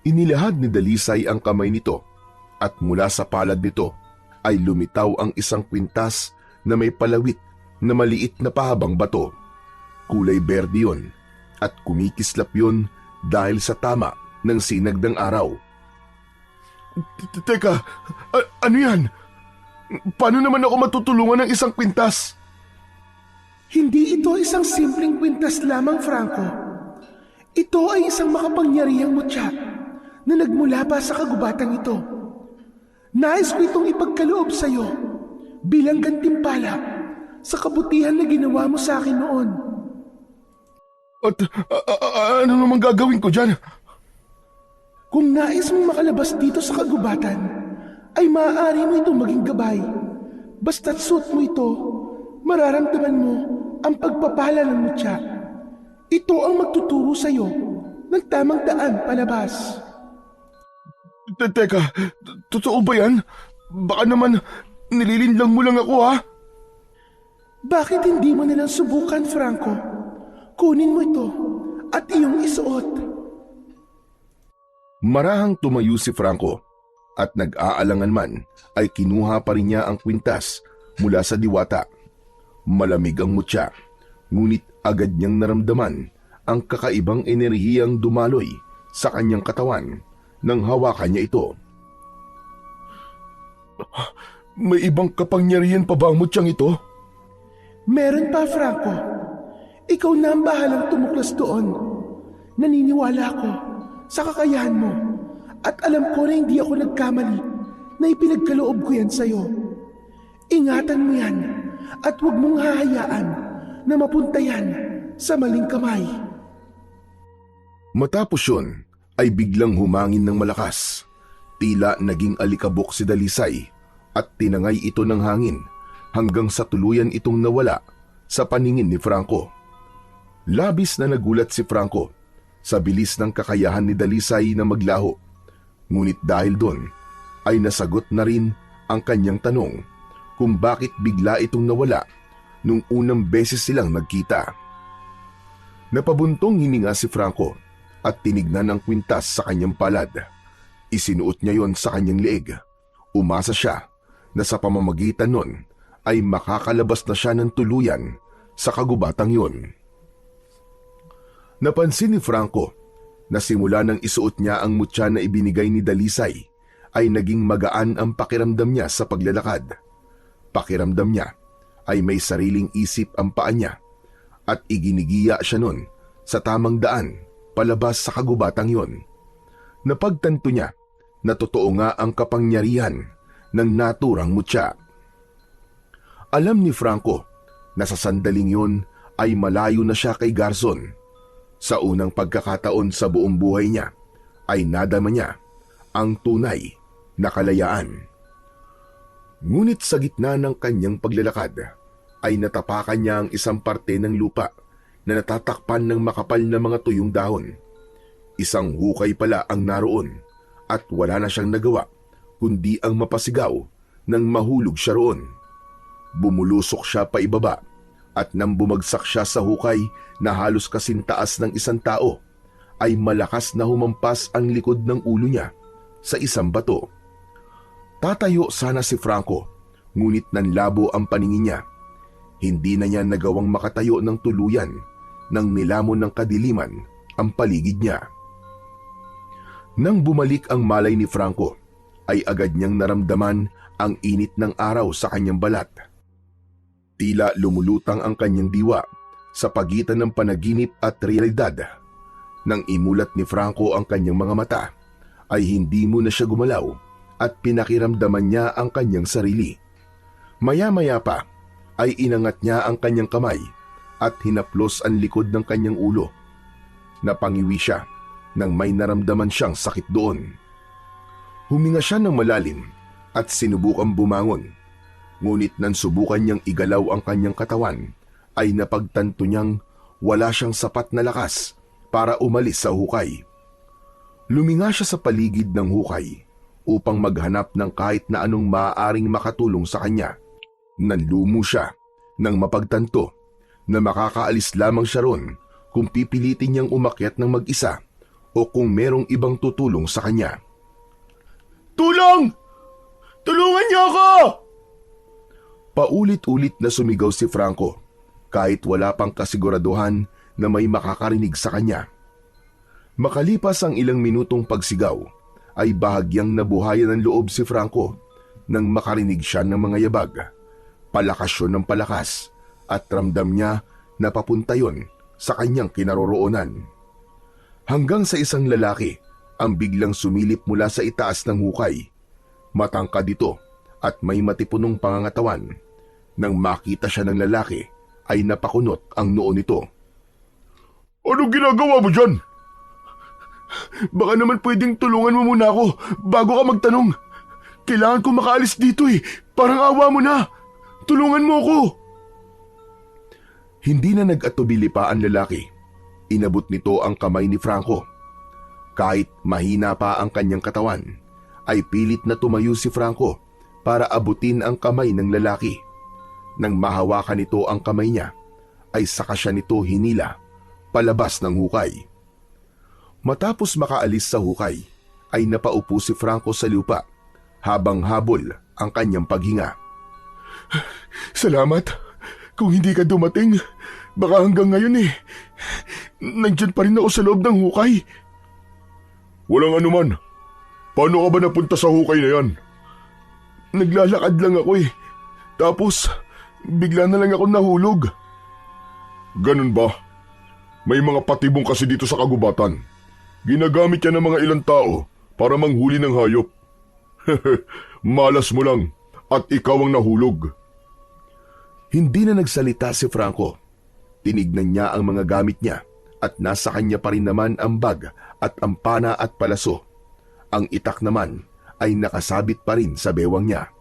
Inilahad ni Dalisay ang kamay nito at mula sa palad nito ay lumitaw ang isang kwintas na may palawit na maliit na pahabang bato. Kulay berde yun at kumikislap yun dahil sa tama ng sinag ng araw. Teka, ano yan? Paano naman ako matutulungan ng isang kwintas? Hindi ito isang simpleng kwintas lamang, Franco. Ito ay isang makapangyarihang mutya na nagmula pa sa kagubatan ito. Nais ko itong ipagkaloob sa iyo bilang gantimpala sa kabutihan na ginawa mo sa akin noon. At ano naman gagawin ko dyan? Kung nais mong makalabas dito sa kagubatan, ay maaari mo itong maging gabay. Basta't suot mo ito, mararamdaman mo ang pagpapala ng mutya. Ito ang magtuturo sa iyo ng tamang daan palabas. Teka, totoo ba yan? Baka naman nililinlang mo lang ako ha? Bakit hindi mo nilang subukan, Franco? Kunin mo ito at iyong isuot. Marahang tumayo si Franco at nag-aalangan man ay kinuha pa rin niya ang kwintas mula sa diwata. Malamig ang mutya, ngunit agad niyang naramdaman ang kakaibang enerhiyang dumaloy sa kanyang katawan nang hawakan niya ito. May ibang kapangyarihan pa ba ang mutyang ito? Meron pa, Franco. Ikaw na ang bahalang tumuklas doon. Naniniwala ako sa kakayahan mo at alam ko na hindi ako nagkamali na ipinagkaloob ko yan sa'yo. Ingatan mo yan at huwag mong hahayaan na mapunta yan sa maling kamay. Matapos yun ay biglang humangin ng malakas. Tila naging alikabok si Dalisay at tinangay ito ng hangin hanggang sa tuluyan itong nawala sa paningin ni Franco. Labis na nagulat si Franco sa bilis ng kakayahan ni Dalisay na maglaho. Ngunit dahil doon ay nasagot na rin ang kanyang tanong kung bakit bigla itong nawala nung unang beses silang nagkita. Napabuntong hininga si Franco at tinignan ang kwintas sa kanyang palad. Isinuot niya yon sa kanyang leeg. Umasa siya na sa pamamagitan nun ay makakalabas na siya ng tuluyan sa kagubatang yon. Napansin ni Franco na simula nang isuot niya ang mutya na ibinigay ni Dalisay ay naging magaan ang pakiramdam niya sa paglalakad. Pakiramdam niya ay may sariling isip ang paa niya at iginigiya siya nun sa tamang daan palabas sa kagubatang yon. Napagtanto niya na totoo nga ang kapangyarihan ng naturang mutya. Alam ni Franco na sa sandaling yon ay malayo na siya kay Garzon. Sa unang pagkakataon sa buong buhay niya ay nadama niya ang tunay na kalayaan. Ngunit sa gitna ng kanyang paglalakad ay natapakan niya ang isang parte ng lupa na natatakpan ng makapal na mga tuyong dahon. Isang hukay pala ang naroon at wala na siyang nagawa kundi ang mapasigaw nang mahulog siya roon. Bumulusok siya pa ibaba at nang bumagsak siya sa hukay na halos kasintaas ng isang tao, ay malakas na humampas ang likod ng ulo niya sa isang bato. Tatayo sana si Franco, ngunit nanlabo ang paningin niya. Hindi na niya nagawang makatayo ng tuluyan nang nilamon ng kadiliman ang paligid niya. Nang bumalik ang malay ni Franco, ay agad niyang naramdaman ang init ng araw sa kanyang balat. Tila lumulutang ang kanyang diwa sa pagitan ng panaginip at realidad. Nang imulat ni Franco ang kanyang mga mata, ay hindi muna siya gumalaw at pinakiramdaman niya ang kanyang sarili. Maya-maya pa ay inangat niya ang kanyang kamay at hinaplos ang likod ng kanyang ulo. Napangiwi siya nang may naramdaman siyang sakit doon. Huminga siya ng malalim at sinubukang bumangon. Ngunit nang subukan niyang igalaw ang kanyang katawan, ay napagtanto niyang wala siyang sapat na lakas para umalis sa hukay. Luminga siya sa paligid ng hukay upang maghanap ng kahit na anong maaaring makatulong sa kanya. Nanlumo siya nang mapagtanto na makakaalis lamang siya ron kung pipilitin niyang umakyat ng mag-isa o kung merong ibang tutulong sa kanya. Tulong! Tulungan niyo ako! Paulit-ulit na sumigaw si Franco kahit wala pang kasiguraduhan na may makakarinig sa kanya. Makalipas ang ilang minutong pagsigaw, ay bahagyang nabuhayan ng loob si Franco nang makarinig siya ng mga yabag. Palakas yun ng palakas at ramdam niya na papunta yun sa kanyang kinaroroonan. Hanggang sa isang lalaki ang biglang sumilip mula sa itaas ng hukay. Matangkad ito at may matipunong pangangatawan. Nang makita siya ng lalaki, ay napakunot ang noo nito. Anong ginagawa mo dyan? Baka naman pwedeng tulungan mo muna ako bago ka magtanong. Kailangan ko makaalis dito eh. Parang awa mo na. Tulungan mo ako. Hindi na nag-atubili pa ang lalaki. Inabot nito ang kamay ni Franco. Kahit mahina pa ang kanyang katawan, ay pilit na tumayo si Franco para abutin ang kamay ng lalaki. Nang mahawakan nito ang kamay niya, ay saka siya nito hinila palabas ng hukay. Matapos makaalis sa hukay, ay napaupo si Franco sa lupa habang habol ang kanyang paghinga. Salamat. Kung hindi ka dumating, baka hanggang ngayon nandyan pa rin ako sa loob ng hukay. Walang anuman. Paano ka ba napunta sa hukay na yan? Naglalakad lang ako Tapos, bigla na lang ako nahulog. Ganun ba? May mga patibong kasi dito sa kagubatan. Ginagamit yan ng mga ilang tao para manghuli ng hayop. Malas mo lang at ikaw ang nahulog. Hindi na nagsalita si Franco. Tinignan niya ang mga gamit niya at nasa kanya pa rin naman ang bag at ang pana at palaso. Ang itak naman ay nakasabit pa rin sa bewang niya.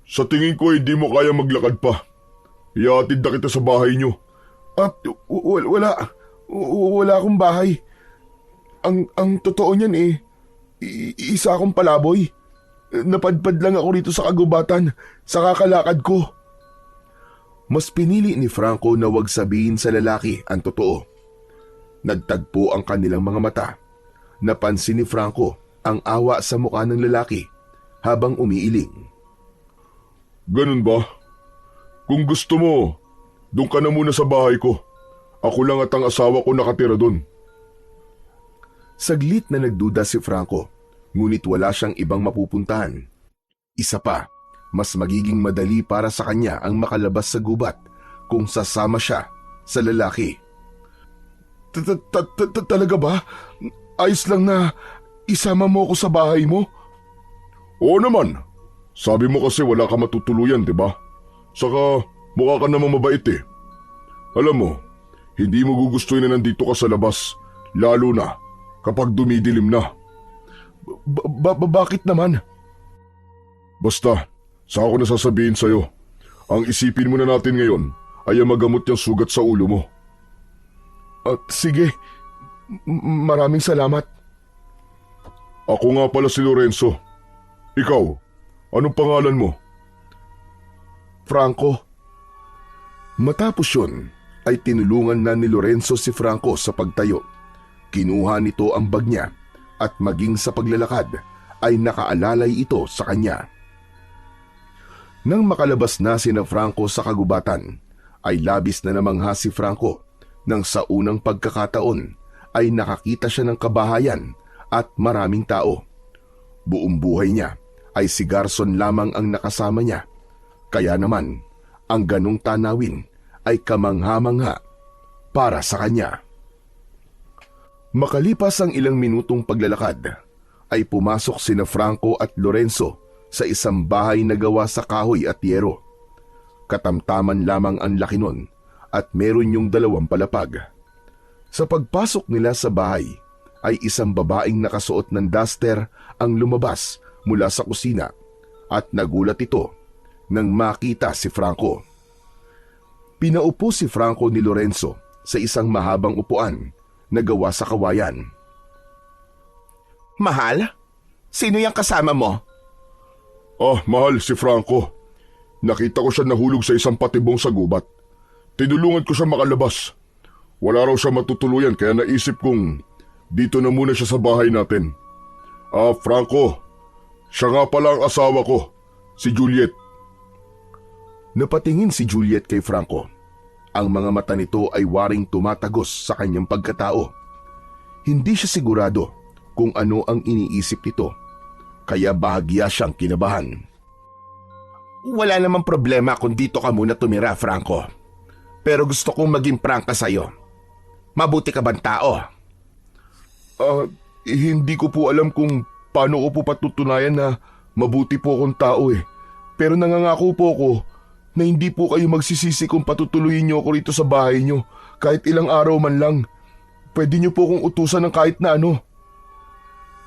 Sa tingin ko hindi mo kaya maglakad pa. Iatid na kita sa bahay niyo. At wala akong bahay. Ang totoo niyan isa akong palaboy. Napadpad lang ako rito sa kagubatan sa kakalakad ko. Mas pinili ni Franco na wag sabihin sa lalaki ang totoo. Nagtagpo ang kanilang mga mata. Napansin ni Franco ang awa sa mukha ng lalaki habang umiiling. Ganun ba? Kung gusto mo, doon ka na muna sa bahay ko. Ako lang at ang asawa ko nakatira doon. Saglit na nagduda si Franco, ngunit wala siyang ibang mapupuntahan. Isa pa, mas magiging madali para sa kanya ang makalabas sa gubat kung sasama siya sa lalaki. Talaga ba? Ayos lang na isama mo ako sa bahay mo? Oo naman. Sabi mo kasi wala ka matutuluyan, di ba? Saka mukha ka namang mabait eh. Alam mo, hindi mo gugustuhin na nandito ka sa labas, lalo na kapag dumidilim na. Bakit naman? Basta, sa ako nasasabihin sa'yo, ang isipin muna natin ngayon ay ang magamot yung sugat sa ulo mo. At sige, maraming salamat. Ako nga pala si Lorenzo. Ikaw, anong pangalan mo? Franco. Matapos yun, ay tinulungan na ni Lorenzo si Franco sa pagtayo. Kinuha nito ang bag niya at maging sa paglalakad ay nakaalalay ito sa kanya. Nang makalabas na sina Franco sa kagubatan, ay labis na namangha si Franco nang sa unang pagkakataon ay nakakita siya ng kabahayan at maraming tao. Buong buhay niya ay si Garson lamang ang nakasama niya. Kaya naman, ang ganong tanawin ay kamangha-mangha para sa kanya. Makalipas ang ilang minutong paglalakad, ay pumasok sina Franco at Lorenzo sa isang bahay na gawa sa kahoy at yero. Katamtaman lamang ang laki nun at meron yung 2 palapag. Sa pagpasok nila sa bahay, ay isang babaeng nakasuot ng duster ang lumabas mula sa kusina at nagulat ito nang makita si Franco. Pinaupo si Franco ni Lorenzo sa isang mahabang upuan na gawa sa kawayan. Mahal? Sino yung kasama mo? Mahal, si Franco. Nakita ko siya nahulog sa isang patibong sa gubat. Tinulungan ko siya makalabas. Wala raw siya matutuluyan kaya naisip kong dito na muna siya sa bahay natin. Franco, siya nga pala ang asawa ko, si Juliet. Napatingin si Juliet kay Franco. Ang mga mata nito ay waring tumatagos sa kanyang pagkatao. Hindi siya sigurado kung ano ang iniisip nito, kaya bahagya siyang kinabahan. Wala namang problema kung dito ka muna tumira, Franco. Pero gusto kong maging prangka sa'yo. Mabuti ka bang tao? Hindi ko po alam kung paano ko po patutunayan na mabuti po akong tao eh. Pero nangangako po ako na hindi po kayo magsisisi kung patutuloyin niyo ako rito sa bahay niyo kahit ilang araw man lang. Pwede niyo po akong utusan ng kahit na ano.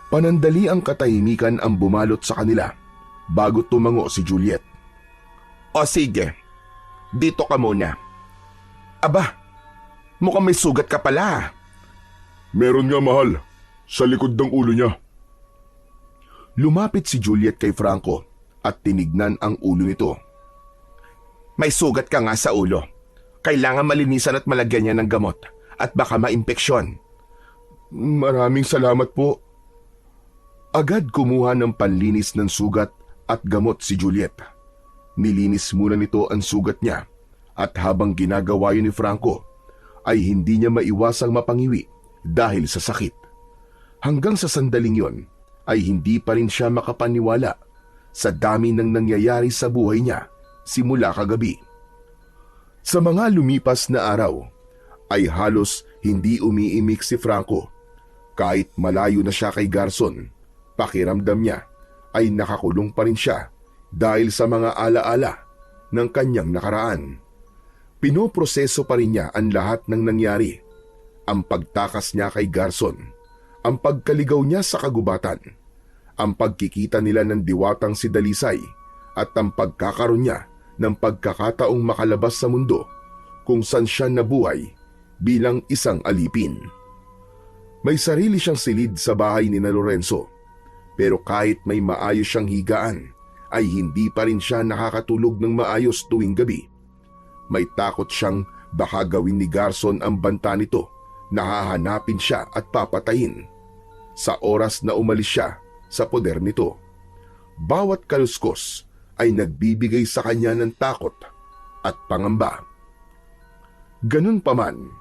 Panandali ang katahimikan ang bumalot sa kanila bago tumango si Juliet. O sige, dito ka muna. Aba, mukhang may sugat ka pala. Meron nga, mahal, sa likod ng ulo niya. Lumapit si Juliet kay Franco at tinignan ang ulo nito. May sugat ka nga sa ulo. Kailangan malinisan at malagyan niya ng gamot at baka maimpeksyon. Maraming salamat po. Agad kumuha ng panlinis ng sugat at gamot si Juliet. Nilinis muna nito ang sugat niya at habang ginagawa yun ni Franco, ay hindi niya maiwasang mapangiwi dahil sa sakit. Hanggang sa sandaling yon, ay hindi pa rin siya makapaniwala sa dami ng nangyayari sa buhay niya simula kagabi. Sa mga lumipas na araw, ay halos hindi umiimik si Franco. Kahit malayo na siya kay Garson, pakiramdam niya ay nakakulong pa rin siya dahil sa mga alaala ng kanyang nakaraan. Pinoproseso pa rin niya ang lahat ng nangyari. Ang pagtakas niya kay Garson, ang pagkaligaw niya sa kagubatan, ang pagkikita nila ng diwatang si Dalisay at ang pagkakaroon niya ng pagkakataong makalabas sa mundo kung saan siya nabuhay bilang isang alipin. May sarili siyang silid sa bahay ni na Lorenzo, pero kahit may maayos siyang higaan, ay hindi pa rin siya nakakatulog ng maayos tuwing gabi. May takot siyang baka gawin ni Garson ang banta nito na hahanapin siya at papatayin sa oras na umalis siya sa poder nito. Bawat kaluskos ay nagbibigay sa kanya ng takot at pangamba. Ganun pa man,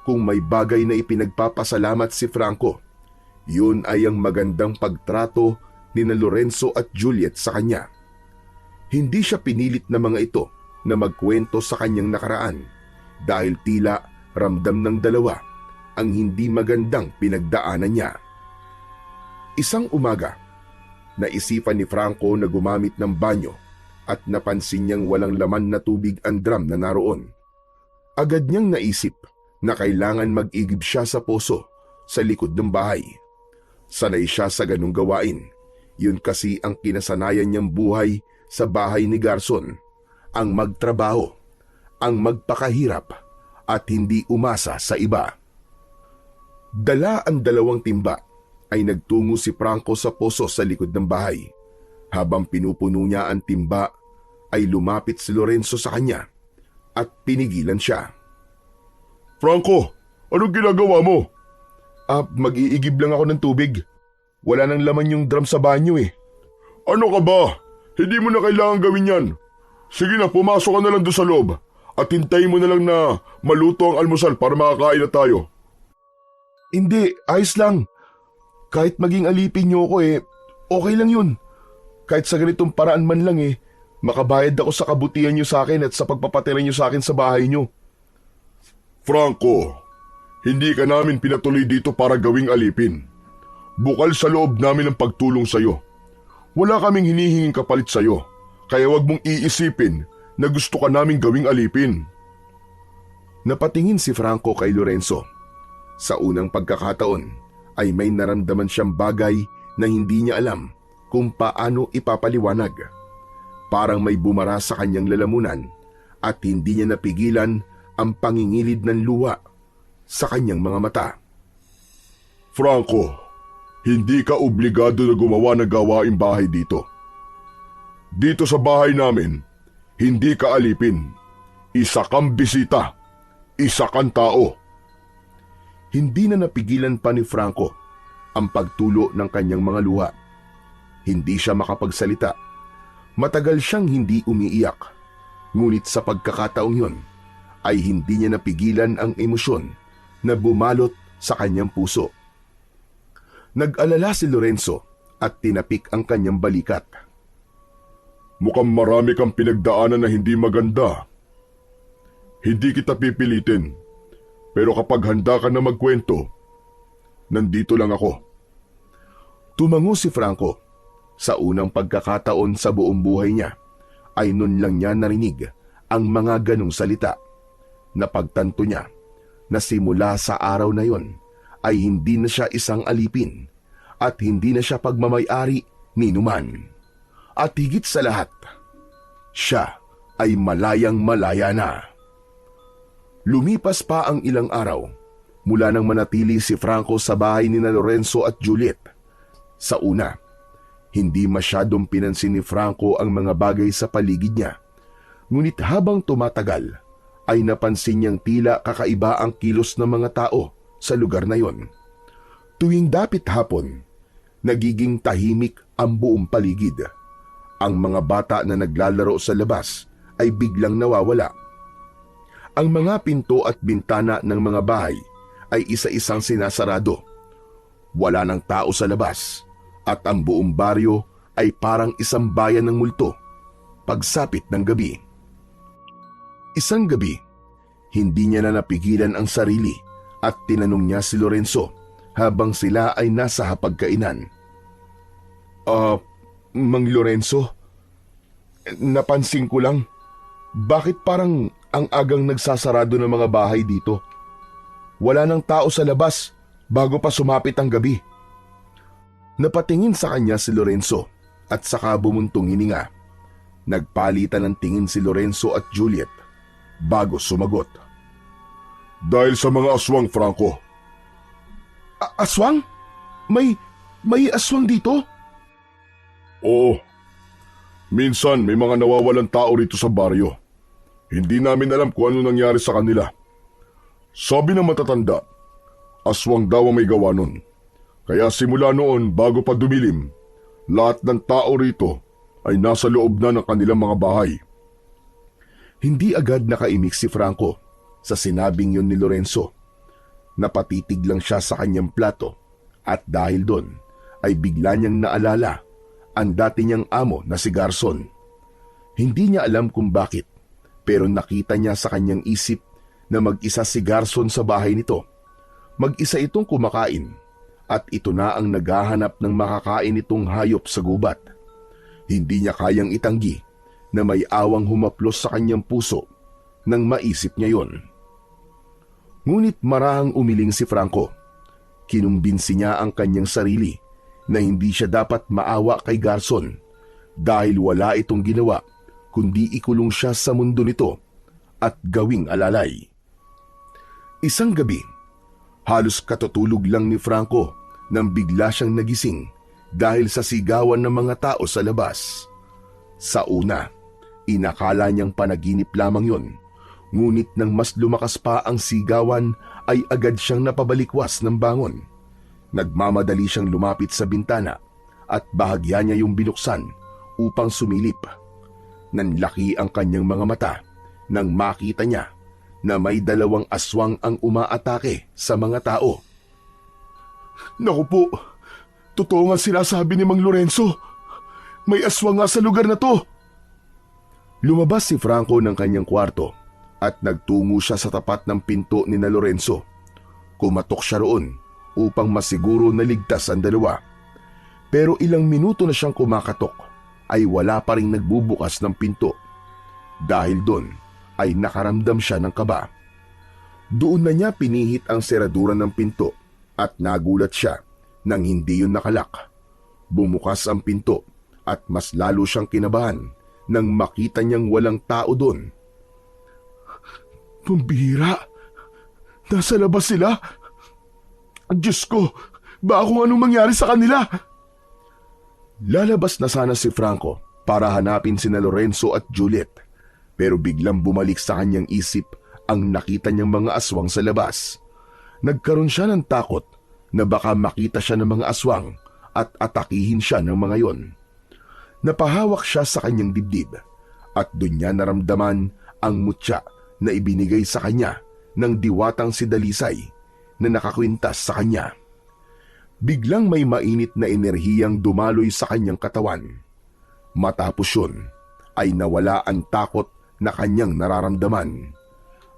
kung may bagay na ipinagpapasalamat si Franco, yun ay ang magandang pagtrato ni na Lorenzo at Juliet sa kanya. Hindi siya pinilit na mga ito na magkwento sa kanyang nakaraan dahil tila ramdam ng dalawa ang hindi magandang pinagdaanan niya. Isang umaga, naisipan ni Franco na gumamit ng banyo at napansin niyang walang laman na tubig ang drum na naroon. Agad niyang naisip na kailangan mag-igib siya sa poso sa likod ng bahay. Sanay siya sa ganung gawain. Yun kasi ang kinasanayan niyang buhay sa bahay ni Garson, ang magtrabaho, ang magpakahirap at hindi umasa sa iba. Dala ang 2 timba ay nagtungo si Franco sa poso sa likod ng bahay. Habang pinupuno niya ang timba, ay lumapit si Lorenzo sa kanya at pinigilan siya. Franco, anong ginagawa mo? Mag-iigib lang ako ng tubig. Wala nang laman yung drum sa banyo eh. Ano ka ba? Hindi mo na kailangan gawin yan. Sige na, pumasok ka na lang doon sa loob at hintayin mo na lang na maluto ang almusal para makakain na tayo. Hindi, ayos lang. Kahit maging alipin niyo ako okay lang yun. Kahit sa ganitong paraan man lang makabayad ako sa kabutihan niyo sa akin at sa pagpapatira niyo sa akin sa bahay niyo. Franco, hindi ka namin pinatuloy dito para gawing alipin. Bukal sa loob namin ang pagtulong sa'yo. Wala kaming hinihinging kapalit sa'yo, kaya wag mong iisipin na gusto ka naming gawing alipin. Napatingin si Franco kay Lorenzo. Sa unang pagkakataon ay may naramdaman siyang bagay na hindi niya alam kung paano ipapaliwanag. Parang may bumara sa kanyang lalamunan at hindi niya napigilan ang pangingilid ng luha sa kanyang mga mata. Franco, hindi ka obligado na gumawa ng gawaing bahay dito. Dito sa bahay namin, hindi ka alipin. Isa kang bisita. Isa kang tao. Hindi na napigilan pa ni Franco ang pagtulo ng kanyang mga luha. Hindi siya makapagsalita. Matagal siyang hindi umiiyak. Ngunit sa pagkakataong yon, ay hindi niya napigilan ang emosyon na bumalot sa kanyang puso. Nag-alala si Lorenzo at tinapik ang kanyang balikat. Mukhang marami kang pinagdaanan na hindi maganda. Hindi kita pipilitin, pero kapag handa ka na magkwento, nandito lang ako. Tumango si Franco. Sa unang pagkakataon sa buong buhay niya, ay nun lang niya narinig ang mga ganong salita. Napagtanto niya na simula sa araw na yon ay hindi na siya isang alipin at hindi na siya pagmamay-ari ni numan. At higit sa lahat, siya ay malayang-malaya na. Lumipas pa ang ilang araw mula nang manatili si Franco sa bahay ni na Lorenzo at Juliet. Sa una, hindi masyadong pinansin ni Franco ang mga bagay sa paligid niya. Ngunit habang tumatagal, ay napansin niyang tila kakaiba ang kilos ng mga tao sa lugar na yon. Tuwing dapit hapon, nagiging tahimik ang buong paligid. Ang mga bata na naglalaro sa labas ay biglang nawawala. Ang mga pinto at bintana ng mga bahay ay isa-isang sinasarado. Wala ng tao sa labas at ang buong baryo ay parang isang bayan ng multo pagsapit ng gabi. Isang gabi, hindi niya na napigilan ang sarili at tinanong niya si Lorenzo habang sila ay nasa hapagkainan. Mang Lorenzo, napansin ko lang, bakit parang ang agang nagsasarado ng mga bahay dito? Wala nang tao sa labas bago pa sumapit ang gabi. Napatingin sa kanya si Lorenzo at saka bumuntong hininga. Nagpalitan ng tingin si Lorenzo at Juliet bago sumagot. Dahil sa mga aswang, Franco. Aswang? May aswang dito? Oo. Minsan may mga nawawalan tao rito sa baryo. Hindi namin alam kung ano nangyari sa kanila. Sabi ng matatanda, aswang daw ang may gawa nun. Kaya simula noon bago pa dumilim, lahat ng tao rito ay nasa loob na ng kanilang mga bahay. Hindi agad nakaimik si Franco sa sinabing yon ni Lorenzo. Napatitig lang siya sa kanyang plato at dahil doon ay bigla niyang naalala ang dati niyang amo na si Garson. Hindi niya alam kung bakit pero nakita niya sa kanyang isip na mag-isa si Garson sa bahay nito. Mag-isa itong kumakain at ito na ang naghahanap ng makakain itong hayop sa gubat. Hindi niya kayang itanggi na may awang humaplos sa kanyang puso nang maisip niya yon. Ngunit marahang umiling si Franco. Kinumbinsi niya ang kanyang sarili na hindi siya dapat maawa kay Garson dahil wala itong ginawa kundi ikulong siya sa mundo nito at gawing alalay. Isang gabi, halos katutulog lang ni Franco nang bigla siyang nagising dahil sa sigawan ng mga tao sa labas. Sa una, inakala niyang panaginip lamang yon. Ngunit nang mas lumakas pa ang sigawan ay agad siyang napabalikwas ng bangon. Nagmamadali siyang lumapit sa bintana at bahagya niya yung binuksan upang sumilip. Nanlaki ang kanyang mga mata nang makita niya na may dalawang aswang ang umaatake sa mga tao. Naku po, totoo nga sinasabi ni Mang Lorenzo. May aswang nga sa lugar na to. Lumabas si Franco ng kanyang kwarto at nagtungo siya sa tapat ng pinto ni na Lorenzo. Kumatok siya roon upang masiguro na ligtas ang dalawa. Pero ilang minuto na siyang kumakatok ay wala pa ring nagbubukas ng pinto. Dahil doon ay nakaramdam siya ng kaba. Doon na niya pinihit ang seradura ng pinto at nagulat siya nang hindi yun nakalak. Bumukas ang pinto at mas lalo siyang kinabahan nang makita niyang walang tao doon. Pambihira, nasa labas sila. Diyos ko, baka kung anong mangyari sa kanila. Lalabas na sana si Franco para hanapin sina Lorenzo at Juliet, pero biglang bumalik sa kanyang isip ang nakita niyang mga aswang sa labas. Nagkaroon siya ng takot na baka makita siya ng mga aswang at atakihin siya ng mga yon. Napahawak siya sa kanyang dibdib at doon niya naramdaman ang mutya na ibinigay sa kanya ng diwatang si Dalisay na nakakwintas sa kanya. Biglang may mainit na enerhiyang dumaloy sa kanyang katawan. Matapos yun ay nawala ang takot na kanyang nararamdaman.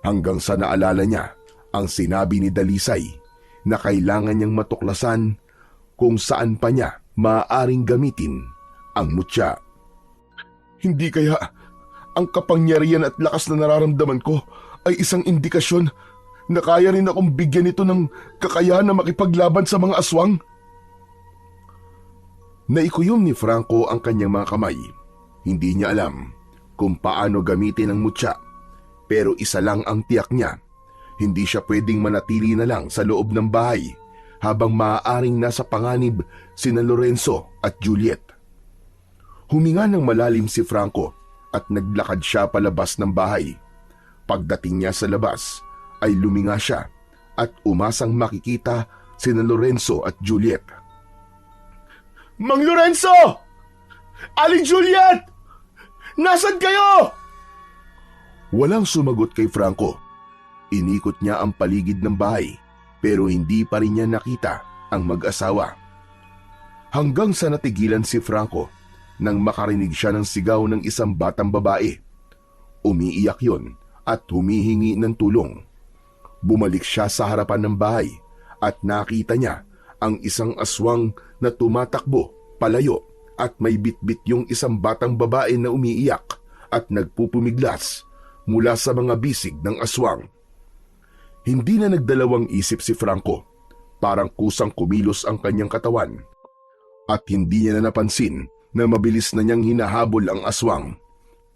Hanggang sa naalala niya ang sinabi ni Dalisay na kailangan niyang matuklasan kung saan pa niya maaaring gamitin ang mutya. Hindi kaya ang kapangyarihan at lakas na nararamdaman ko ay isang indikasyon na kaya rin akong bigyan ito ng kakayahan na makipaglaban sa mga aswang? Naikuyom ni Franco ang kanyang mga kamay. Hindi niya alam kung paano gamitin ang mutya, pero isa lang ang tiyak niya. Hindi siya pwedeng manatili na lang sa loob ng bahay habang maaaring nasa panganib sina Lorenzo at Juliet. Huminga ng malalim si Franco at naglakad siya palabas ng bahay. Pagdating niya sa labas ay luminga siya at umasang makikita sina Lorenzo at Juliet. Mang Lorenzo! Aling Juliet! Nasaan kayo? Walang sumagot kay Franco. Inikot niya ang paligid ng bahay pero hindi pa rin niya nakita ang mag-asawa. Hanggang sa natigilan si Franco nang makarinig siya ng sigaw ng isang batang babae. Umiiyak yon at humihingi ng tulong. Bumalik siya sa harapan ng bahay at nakita niya ang isang aswang na tumatakbo palayo at may bitbit yung isang batang babae na umiiyak at nagpupumiglas mula sa mga bisig ng aswang. Hindi na nagdalawang isip si Franco. Parang kusang kumilos ang kanyang katawan. At hindi niya na napansin na mabilis na niyang hinahabol ang aswang.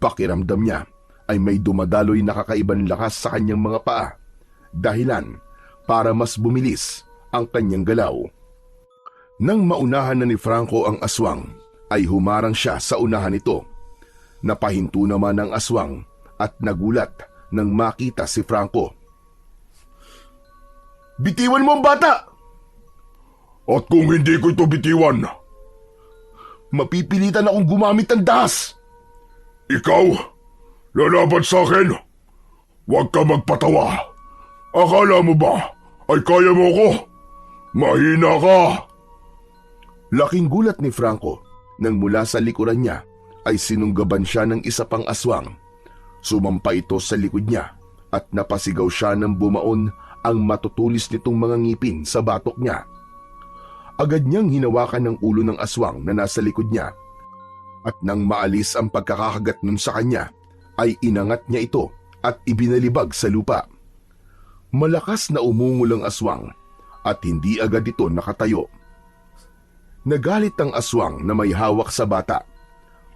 Pakiramdam niya ay may dumadaloy na kakaibang lakas sa kanyang mga paa, dahilan para mas bumilis ang kanyang galaw. Nang maunahan na ni Franco ang aswang, ay humarang siya sa unahan nito. Napahinto naman ang aswang at nagulat nang makita si Franco. Bitiwan mo ang bata! At kung hindi ko ito bitiwan, Mapipilitan akong gumamit ng dahas! ikaw, lalaban sa akin. Huwag ka magpatawa. Akala mo ba ay kaya mo ko? Mahina ka! Laking gulat ni Franco nang mula sa likuran niya ay sinunggaban siya ng isa pang aswang. Sumampa ito sa likod niya at napasigaw siya nang bumaon ang matutulis nitong mga ngipin sa batok niya. Agad niyang hinawakan ng ulo ng aswang na nasa likod niya at nang maalis ang pagkakakagat nun sa kanya ay inangat niya ito at ibinalibag sa lupa. Malakas na umungol ang aswang at hindi agad ito nakatayo. Nagalit ang aswang na may hawak sa bata.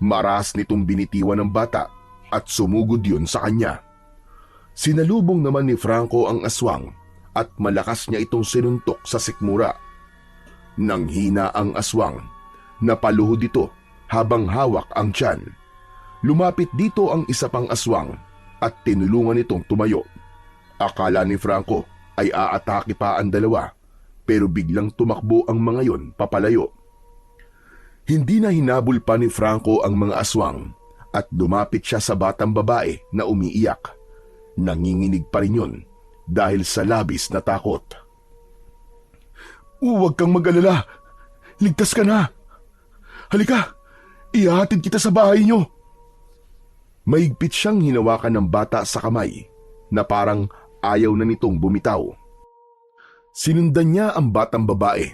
Maras nitong binitiwan ng bata at sumugod yun sa kanya. Sinalubong naman ni Franco ang aswang at malakas niya itong sinuntok sa sikmura. Nang hina ang aswang, napaluhod ito habang hawak ang tiyan. Lumapit dito ang isa pang aswang at tinulungan itong tumayo. Akala ni Franco ay aatake pa ang dalawa, pero biglang tumakbo ang mga yon papalayo. Hindi na hinabol pa ni Franco ang mga aswang at dumapit siya sa batang babae na umiiyak. Nanginginig pa rin yun dahil sa labis na takot. Huwag kang mag-alala. Ligtas ka na. Halika, ihahatid kita sa bahay niyo. Mahigpit siyang hinawakan ng bata sa kamay na parang ayaw na nitong bumitaw. Sinundan niya ang batang babae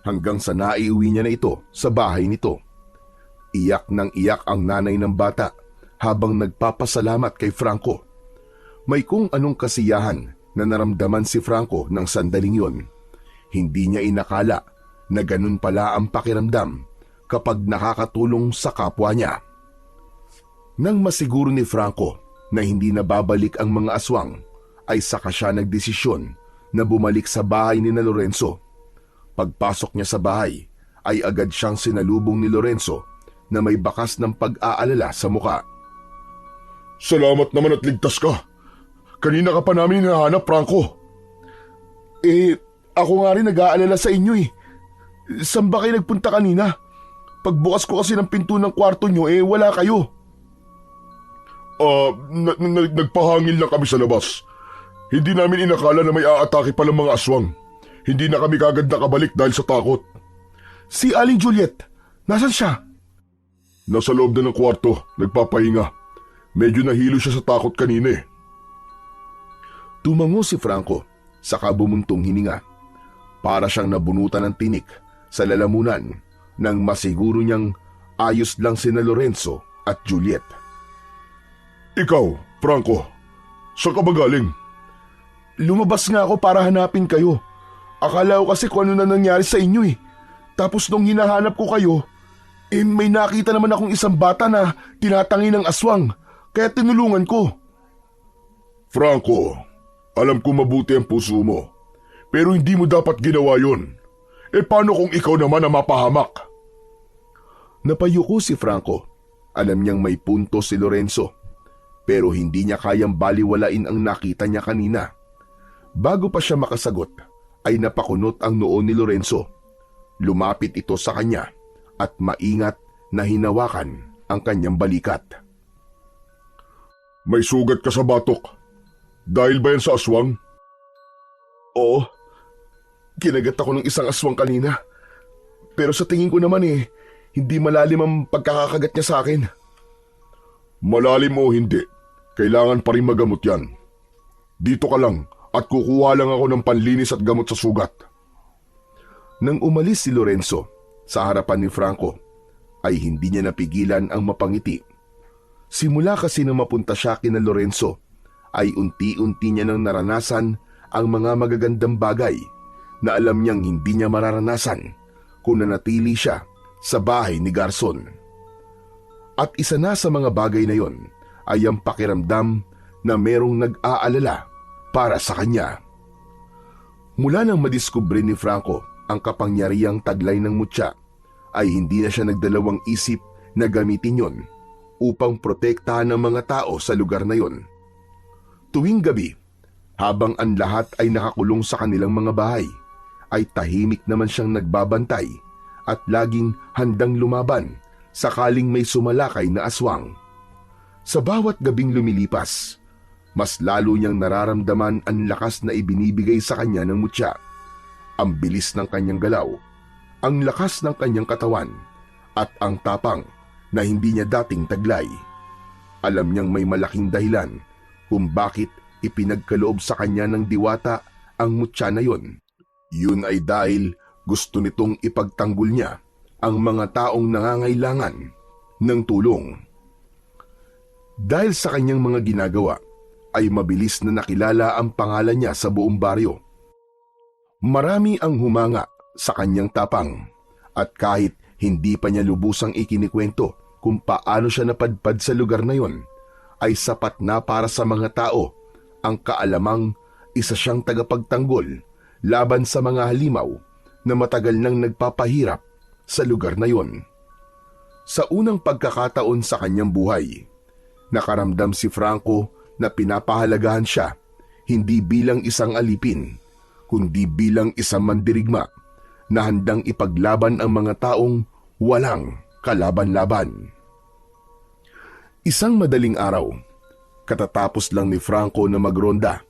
hanggang sa naiuwi niya na ito sa bahay nito. Iyak nang iyak ang nanay ng bata habang nagpapasalamat kay Franco. May kung anong kasiyahan na naramdaman si Franco ng sandaling yon. Hindi niya inakala na ganun pala ang pakiramdam kapag nakakatulong sa kapwa niya. Nang masiguro ni Franco na hindi na babalik ang mga aswang, ay saka siya nagdesisyon na bumalik sa bahay ni Lorenzo. Pagpasok niya sa bahay, ay agad siyang sinalubong ni Lorenzo na may bakas ng pag-aalala sa muka. Salamat naman at ligtas ka. Kanina ka pa namin hinahanap, Franco. Ako nga rin nag-aalala sa inyo eh. Saan ba kayo nagpunta kanina? Pagbukas ko kasi ng pinto ng kwarto nyo, wala kayo. Nagpahangil lang kami sa labas. Hindi namin inakala na may aatake palang mga aswang. Hindi na kami kagad nakabalik dahil sa takot. Si Aling Juliet, nasan siya? Nasa loob na ng kwarto, nagpapahinga. Medyo nahilo siya sa takot kanina eh. Tumango si Franco, saka bumuntong hininga. Para siyang nabunutan ng tinik sa lalamunan nang masiguro niyang ayos lang sina Lorenzo at Juliet. Ikaw, Franco, saan ka ba galing? Lumabas nga ako para hanapin kayo. Akala ko kasi kung ano na nangyari sa inyo eh. Tapos nung hinahanap ko kayo, may nakita naman akong isang bata na tinatangi ng aswang, kaya tinulungan ko. Franco, alam ko mabuti ang puso mo. Pero hindi mo dapat ginawa yun. Paano kung ikaw naman ang mapahamak? Napayuko si Franco. Alam niyang may punto si Lorenzo. Pero hindi niya kayang baliwalain ang nakita niya kanina. Bago pa siya makasagot, ay napakunot ang noo ni Lorenzo. Lumapit ito sa kanya at maingat na hinawakan ang kanyang balikat. May sugat ka sa batok. Dahil ba yan sa aswang? Oo. Kinagat ako ng isang aswang kanina. Pero sa tingin ko naman hindi malalim ang pagkakakagat niya sa akin. Malalim o hindi, kailangan pa rin magamot yan. Dito ka lang at kukuha lang ako ng panlinis at gamot sa sugat. Nang umalis si Lorenzo sa harapan ni Franco, ay hindi niya napigilan ang mapangiti. Simula kasi nang mapunta siya kina Lorenzo, ay unti-unti niya nang naranasan ang mga magagandang bagay na alam niyang hindi niya mararanasan kung nanatili siya sa bahay ni Garson. At isa na sa mga bagay na yon ay ang pakiramdam na merong nag-aalala para sa kanya. Mula nang madiskubre ni Franco ang kapangyarihang taglay ng mutya, ay hindi na siya nagdalawang isip na gamitin yon upang protektahan ng mga tao sa lugar na yon. Tuwing gabi, habang ang lahat ay nakakulong sa kanilang mga bahay, ay tahimik naman siyang nagbabantay at laging handang lumaban sakaling may sumalakay na aswang. Sa bawat gabing lumilipas, mas lalo niyang nararamdaman ang lakas na ibinibigay sa kanya ng mutya, ang bilis ng kanyang galaw, ang lakas ng kanyang katawan, at ang tapang na hindi niya dating taglay. Alam niyang may malaking dahilan kung bakit ipinagkaloob sa kanya ng diwata ang mutya na yon. Yun ay dahil gusto nitong ipagtanggol niya ang mga taong nangangailangan ng tulong. Dahil sa kanyang mga ginagawa, ay mabilis na nakilala ang pangalan niya sa buong baryo. Marami ang humanga sa kanyang tapang, at kahit hindi pa niya lubusang ikinikwento kung paano siya napadpad sa lugar na yon, ay sapat na para sa mga tao ang kaalamang isa siyang tagapagtanggol laban sa mga halimaw na matagal nang nagpapahirap sa lugar na yon. Sa unang pagkakataon sa kanyang buhay, nakaramdam si Franco na pinapahalagahan siya hindi bilang isang alipin, kundi bilang isang mandirigma na handang ipaglaban ang mga taong walang kalaban-laban. Isang madaling araw, katatapos lang ni Franco na magronda,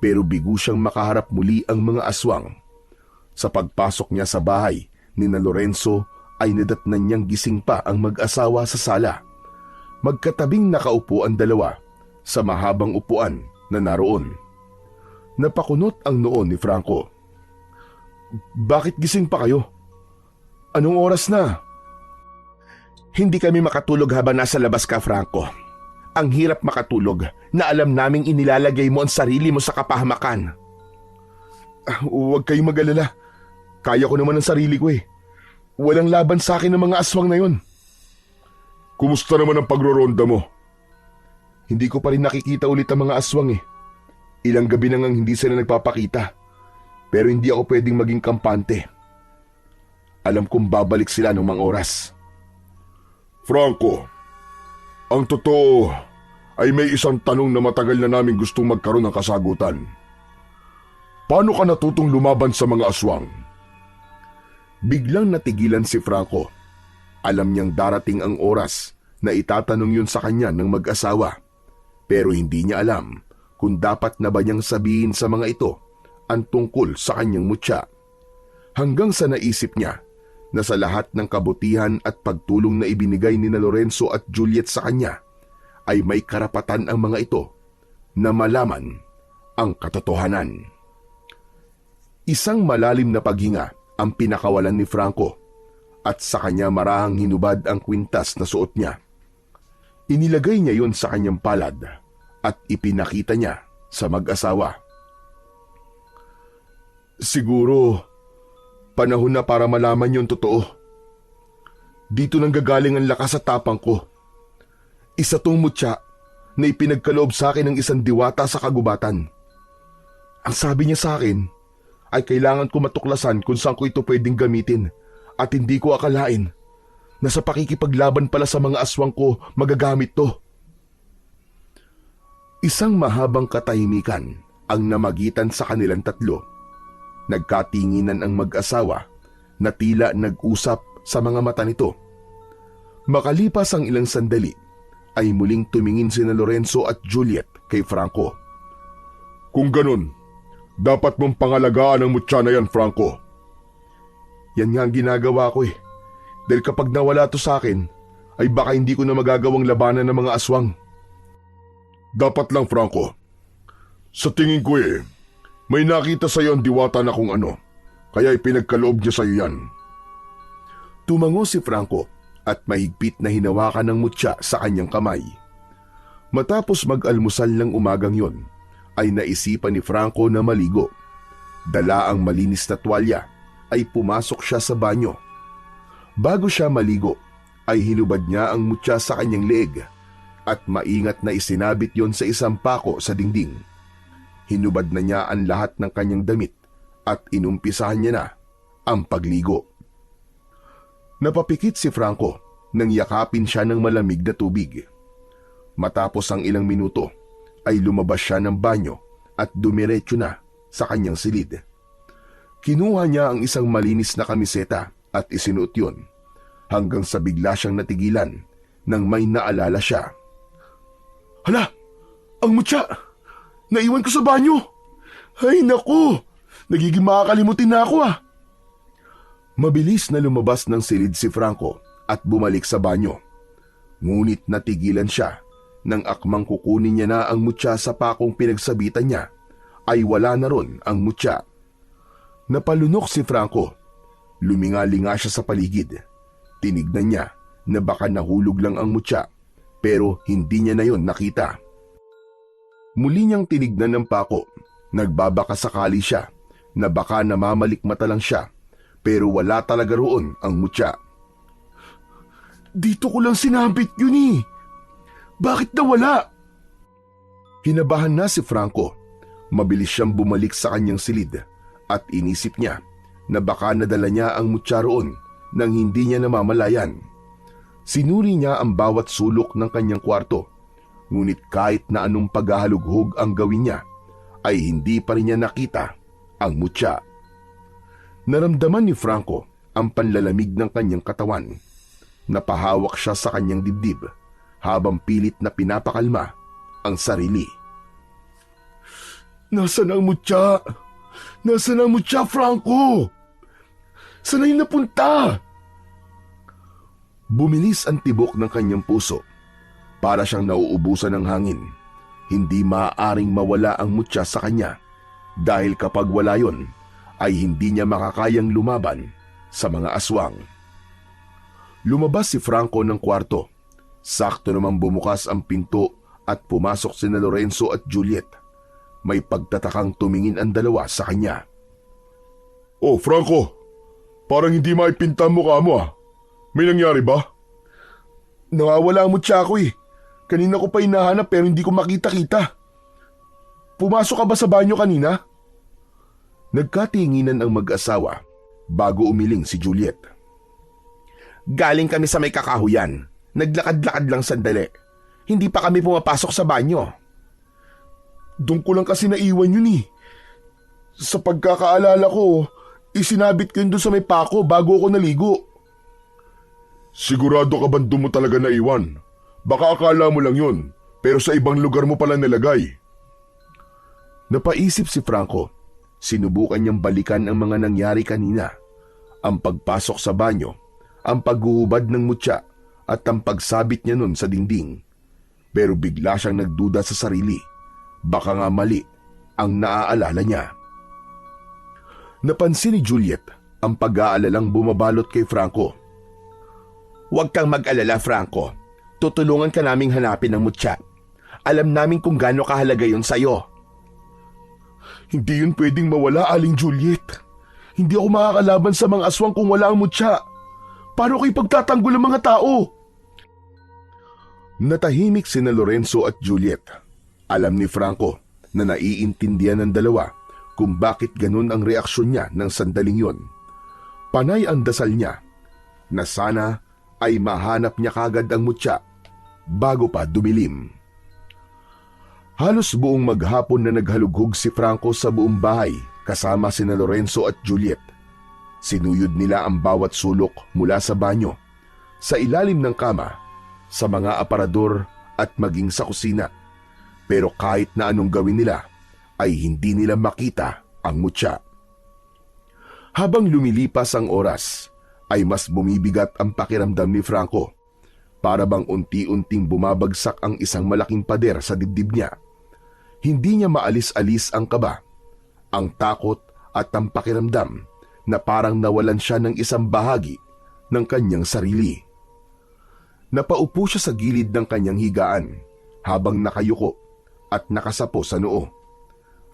pero bigo siyang makaharap muli ang mga aswang. Sa pagpasok niya sa bahay ni na Lorenzo ay nadatnan niyang gising pa ang mag-asawa sa sala. Magkatabing nakaupo ang dalawa sa mahabang upuan na naroon. Napakunot ang noon ni Franco. "Bakit gising pa kayo? Anong oras na?" Hindi kami makatulog habang nasa labas ka, Franco. Ang hirap makatulog na alam naming inilalagay mo ang sarili mo sa kapahamakan. Huwag kayong mag-alala. Kaya ko naman ang sarili ko eh. Walang laban sa akin ng mga aswang na yon. Kumusta naman ang pagroronda mo? Hindi ko pa rin nakikita ulit ang mga aswang eh. Ilang gabi na ngang hindi sila nagpapakita. Pero hindi ako pwedeng maging kampante. Alam kong babalik sila ng mga oras. Franco, ang totoo ay may isang tanong na matagal na namin gustong magkaroon ng kasagutan. Paano ka natutong lumaban sa mga aswang? Biglang natigilan si Franco. Alam niyang darating ang oras na itatanong yun sa kanya ng mag-asawa. Pero hindi niya alam kung dapat na ba niyang sabihin sa mga ito ang tungkol sa kanyang mutya. Hanggang sa naisip niya na sa lahat ng kabutihan at pagtulong na ibinigay ni na Lorenzo at Juliet sa kanya, ay may karapatan ang mga ito na malaman ang katotohanan. Isang malalim na paghinga ang pinakawalan ni Franco, at sa kanya marahang hinubad ang kwintas na suot niya. Inilagay niya yon sa kanyang palad at ipinakita niya sa mag-asawa. "Siguro, panahon na para malaman yung totoo. Dito nang gagaling ang lakas at tapang ko. Isa tong mutya na ipinagkaloob sa akin ng isang diwata sa kagubatan. Ang sabi niya sa akin ay kailangan ko matuklasan kung saan ko ito pwedeng gamitin, at hindi ko akalain na sa pakikipaglaban pala sa mga aswang ko magagamit to." Isang mahabang katahimikan ang namagitan sa kanilang tatlo. Nagkatinginan ang mag-asawa na tila nag-usap sa mga mata nito. Makalipas ang ilang sandali, ay muling tumingin sina Lorenzo at Juliet kay Franco. "Kung ganun, dapat mong pangalagaan ang mutya na yan, Franco." "Yan nga ang ginagawa ko eh. Dahil kapag nawala to sa akin, ay baka hindi ko na magagawang labanan ng mga aswang." "Dapat lang, Franco. Sa tingin ko may nakita sa iyo ang diwata na kung ano, kaya ipinagkaloob niya sa iyo yan." Tumango si Franco at mahigpit na hinawakan ng mutya sa kanyang kamay. Matapos mag-almusal ng umagang yon, ay naisipan ni Franco na maligo. Dala ang malinis na tuwalya, ay pumasok siya sa banyo. Bago siya maligo, ay hinubad niya ang mutya sa kanyang leeg at maingat na isinabit yon sa isang pako sa dingding. Hinubad na niya ang lahat ng kanyang damit at inumpisahan niya na ang pagligo. Napapikit si Franco nang yakapin siya ng malamig na tubig. Matapos ang ilang minuto ay lumabas siya ng banyo at dumiretso na sa kanyang silid. Kinuha niya ang isang malinis na kamiseta at isinuot yun hanggang sa bigla siyang natigilan nang may naalala siya. Hala! Ang mutya! Naiwan ko sa banyo! Ay naku! Nagiging makakalimutin na ako ah! Mabilis na lumabas ng silid si Franco at bumalik sa banyo. Ngunit natigilan siya nang akmang kukunin niya na ang mutya sa pakong pinagsabitan niya ay wala na ron ang mutya. Napalunok si Franco. Lumingalinga siya sa paligid. Tinignan niya na baka nahulog lang ang mutya pero hindi niya na yon nakita. Muli niyang tinignan ng pako. Nagbabaka sakali siya na baka namamalikmata lang siya pero wala talaga roon ang mutya. Dito ko lang sinabit yun eh. Bakit nawala? Kinabahan na si Franco. Mabilis siyang bumalik sa kanyang silid at inisip niya na baka nadala niya ang mutya roon nang hindi niya namamalayan. Sinuri niya ang bawat sulok ng kanyang kwarto, ngunit kahit na anong paghahalughog ang gawin niya, ay hindi pa rin niya nakita ang mutya. Naramdaman ni Franco ang panlalamig ng kanyang katawan. Napahawak siya sa kanyang dibdib habang pilit na pinapakalma ang sarili. Nasaan ang mutya? Nasaan ang mutya, Franco? Saan ay napunta? Bumilis ang tibok ng kanyang puso. Para siyang nauubusan ng hangin. Hindi maaaring mawala ang mutya sa kanya dahil kapag wala yon, ay hindi niya makakayang lumaban sa mga aswang. Lumabas si Franco ng kwarto. Sakto namang bumukas ang pinto at pumasok sina Lorenzo at Juliet. May pagtatakang tumingin ang dalawa sa kanya. Oh, Franco, parang hindi maipinta ang mukha mo ah. May nangyari ba? Nawawala ang mutya ko eh. Kanina ko pa hinahanap pero hindi ko makita-kita. Pumasok ka ba sa banyo kanina? Nagkatinginan ang mag-asawa bago umiling si Juliet. Galing kami sa may kakahuyan. Naglakad-lakad lang sandali. Hindi pa kami pumapasok sa banyo. Doon ko lang kasi naiwan yun eh. Sa pagkakaalala ko, isinabit ko yun doon sa may pako bago ako naligo. Sigurado ka ba doon mo talaga naiwan? Baka akala mo lang yun, pero sa ibang lugar mo pala nilagay. Napaisip si Franco. Sinubukan niyang balikan ang mga nangyari kanina. Ang pagpasok sa banyo, ang paghuhubad ng mutya, at ang pagsabit niya nun sa dingding. Pero bigla siyang nagduda sa sarili. Baka nga mali ang naaalala niya. Napansin ni Juliet ang pag-aalalang bumabalot kay Franco. Huwag kang mag-alala, Franco. Tutulungan ka naming hanapin ang mutya. Alam namin kung gaano kahalaga yun sa'yo. Hindi yun pwedeng mawala, Aling Juliet. Hindi ako makakalaban sa mga aswang kung wala ang mutya. Paano ko ipagtatanggol ang mga tao? Natahimik sina Lorenzo at Juliet. Alam ni Franco na naiintindihan ng dalawa kung bakit ganun ang reaksyon niya ng sandaling yon. Panay ang dasal niya na sana ay mahanap niya kagad ang mutya bago pa dumilim. Halos buong maghapon na naghalughog si Franco sa buong bahay kasama sina Lorenzo at Juliet. Sinuyod nila ang bawat sulok mula sa banyo, sa ilalim ng kama, sa mga aparador at maging sa kusina. Pero kahit na anong gawin nila, ay hindi nila makita ang mutya. Habang lumilipas ang oras, ay mas bumibigat ang pakiramdam ni Franco. Para bang unti-unting bumabagsak ang isang malaking pader sa dibdib niya. Hindi niya maalis-alis ang kaba, ang takot at ang pakiramdam na parang nawalan siya ng isang bahagi ng kanyang sarili. Napaupo siya sa gilid ng kanyang higaan habang nakayuko at nakasapo sa noo.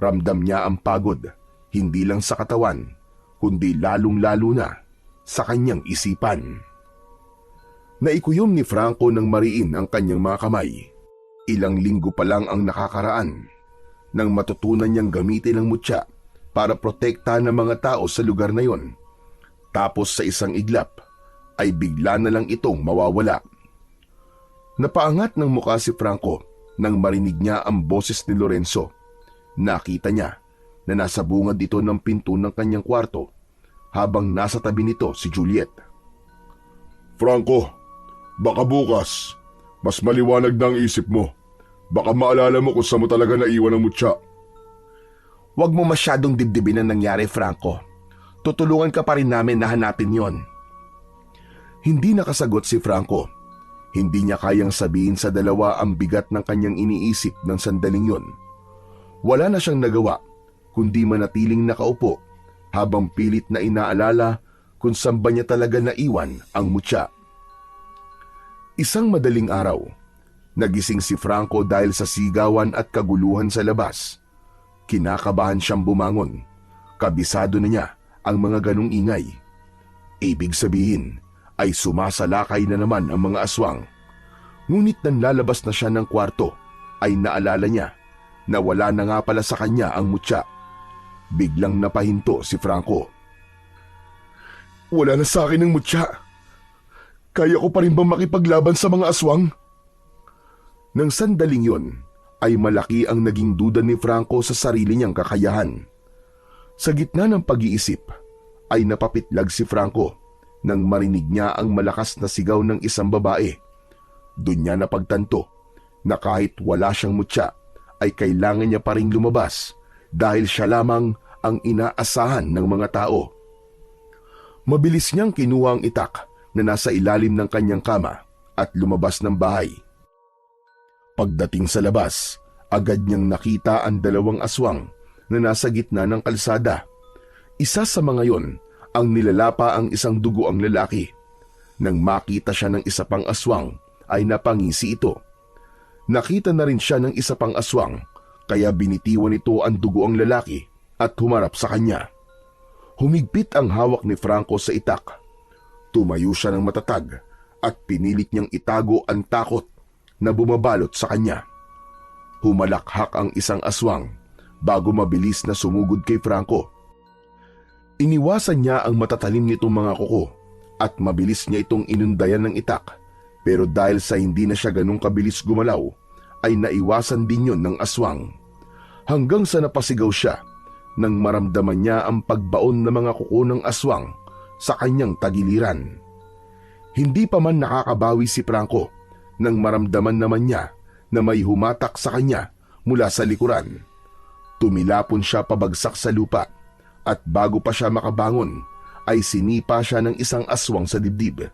Ramdam niya ang pagod, hindi lang sa katawan, kundi lalong-lalo na sa kanyang isipan. Naikuyom ni Franco ng mariin ang kanyang mga kamay. Ilang linggo pa lang ang nakakaraan nang matutunan niyang gamitin ang mutya para protektahan ng mga tao sa lugar na yon. Tapos sa isang iglap ay bigla na lang itong mawawala. Napaangat ng mukha si Franco nang marinig niya ang boses ni Lorenzo. Nakita niya na nasa bungad ito ng pinto ng kanyang kwarto habang nasa tabi nito si Juliet. Franco, baka bukas, mas maliwanag na ang isip mo. Baka maalala mo kung saan mo talaga naiwan ang mutya. Huwag mo masyadong dibdibin ang nangyari, Franco. Tutulungan ka pa rin namin na hanapin yon. Hindi nakasagot si Franco. Hindi niya kayang sabihin sa dalawa ang bigat ng kanyang iniisip ng sandaling yon. Wala na siyang nagawa kundi manatiling nakaupo habang pilit na inaalala kung saan ba niya talaga naiwan ang mutya. Isang madaling araw, nagising si Franco dahil sa sigawan at kaguluhan sa labas. Kinakabahan siyang bumangon. Kabisado na niya ang mga ganong ingay. Ibig sabihin ay sumasalakay na naman ang mga aswang. Ngunit nang lalabas na siya ng kwarto ay naalala niya na wala na nga pala sa kanya ang mutya. Biglang napahinto si Franco. Wala na sa akin ang mutya. Kaya ko pa rin bang makipaglaban sa mga aswang? Nang sandaling yon ay malaki ang naging duda ni Franco sa sarili niyang kakayahan. Sa gitna ng pag-iisip ay napapitlag si Franco nang marinig niya ang malakas na sigaw ng isang babae. Doon niya napagtanto na kahit wala siyang mutya ay kailangan niya pa ring lumabas dahil siya lamang ang inaasahan ng mga tao. Mabilis niyang kinuha ang itak na nasa ilalim ng kanyang kama at lumabas ng bahay. Pagdating sa labas, agad niyang nakita ang dalawang aswang na nasa gitna ng kalsada. Isa sa mga yon ang nilalapa ang isang dugo ang lalaki. Nang makita siya ng isa pang aswang ay napangisi ito. Nakita na rin siya ng isa pang aswang kaya binitiwan nito ang dugo ang lalaki at humarap sa kanya. Humigpit ang hawak ni Franco sa itak. Tumayo siya ng matatag at pinilit niyang itago ang takot na bumabalot sa kanya. Humalakhak ang isang aswang bago mabilis na sumugod kay Franco. Iniwasan niya ang matatalim nitong mga kuko at mabilis niya itong inundayan ng itak, pero dahil sa hindi na siya ganong kabilis gumalaw, ay naiwasan din yon ng aswang. Hanggang sa napasigaw siya nang maramdaman niya ang pagbaon ng mga kuko ng aswang sa kanyang tagiliran. Hindi pa man nakakabawi si Franco nang maramdaman naman niya na may humatak sa kanya mula sa likuran. Tumilapon siya pabagsak sa lupa at bago pa siya makabangon ay sinipa siya ng isang aswang sa dibdib.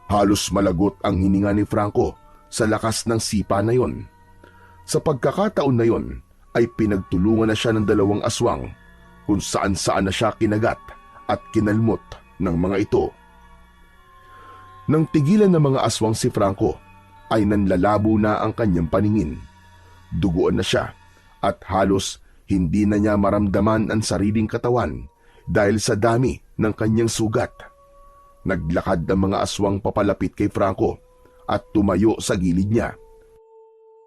Halos malagot ang hininga ni Franco sa lakas ng sipa na yon. Sa pagkakataon na yon ay pinagtulungan na siya ng dalawang aswang kung saan-saan na siya kinagat at kinalmot ng mga ito. Nang tigilan ng mga aswang si Franco ay nanlalabo na ang kanyang paningin. Duguan na siya at halos hindi na niya maramdaman ang sariling katawan dahil sa dami ng kanyang sugat. Naglakad ang mga aswang papalapit kay Franco at tumayo sa gilid niya.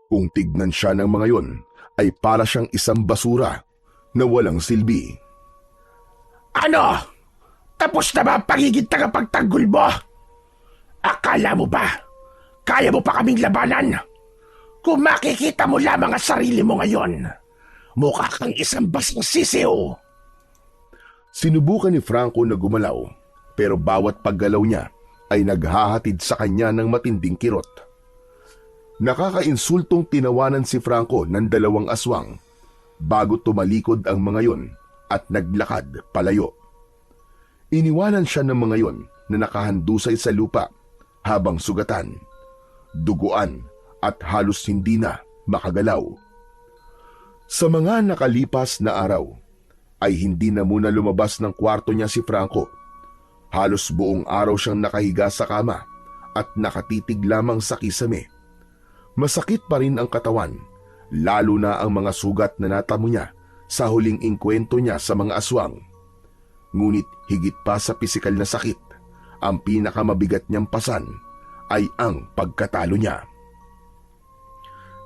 Kung tignan siya ng mga yon, ay para siyang isang basura na walang silbi. Ano? Tapos na ba ang pagiging tagapagtanggol mo? Akala mo ba? Kaya mo pa kaming labanan? Kung makikita mo lamang ang sarili mo ngayon, mukha kang isang basing sisiw. Sinubukan ni Franco na gumalaw, pero bawat paggalaw niya ay naghahatid sa kanya ng matinding kirot. Nakakainsultong tinawanan si Franco ng dalawang aswang bago tumalikod ang mga yon at naglakad palayo. Iniwanan siya ng mga yon na nakahandusay sa lupa habang sugatan, duguan at halos hindi na makagalaw. Sa mga nakalipas na araw ay hindi na muna lumabas ng kwarto niya si Franco. Halos buong araw siyang nakahiga sa kama at nakatitig lamang sa kisame. Masakit pa rin ang katawan, lalo na ang mga sugat na natamo niya sa huling inkwento niya sa mga aswang. Ngunit higit pa sa pisikal na sakit, ang pinakamabigat niyang pasan ay ang pagkatalo niya.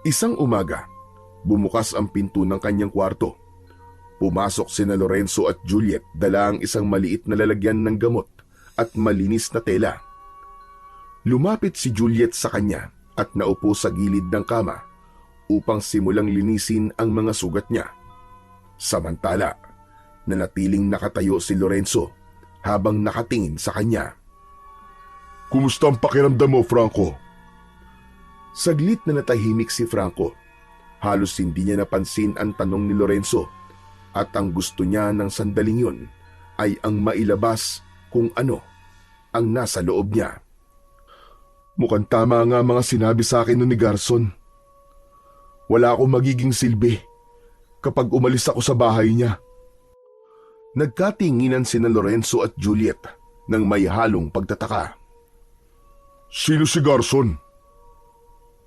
Isang umaga, bumukas ang pinto ng kanyang kwarto. Pumasok sina Lorenzo at Juliet, dala ang isang maliit na lalagyan ng gamot at malinis na tela. Lumapit si Juliet sa kanya at naupo sa gilid ng kama upang simulang linisin ang mga sugat niya. Samantala, nanatiling nakatayo si Lorenzo habang nakatingin sa kanya. Kumusta ang pakiramdam mo, Franco? Saglit na natahimik si Franco. Halos hindi niya napansin ang tanong ni Lorenzo at ang gusto niya ng sandaling yun ay ang mailabas kung ano ang nasa loob niya. Mukhang tama nga mga sinabi sa akin ni Garson. Wala akong magiging silbi kapag umalis ako sa bahay niya. Nagkatinginan sina Lorenzo at Juliet ng may halong pagtataka. Sino si Garson?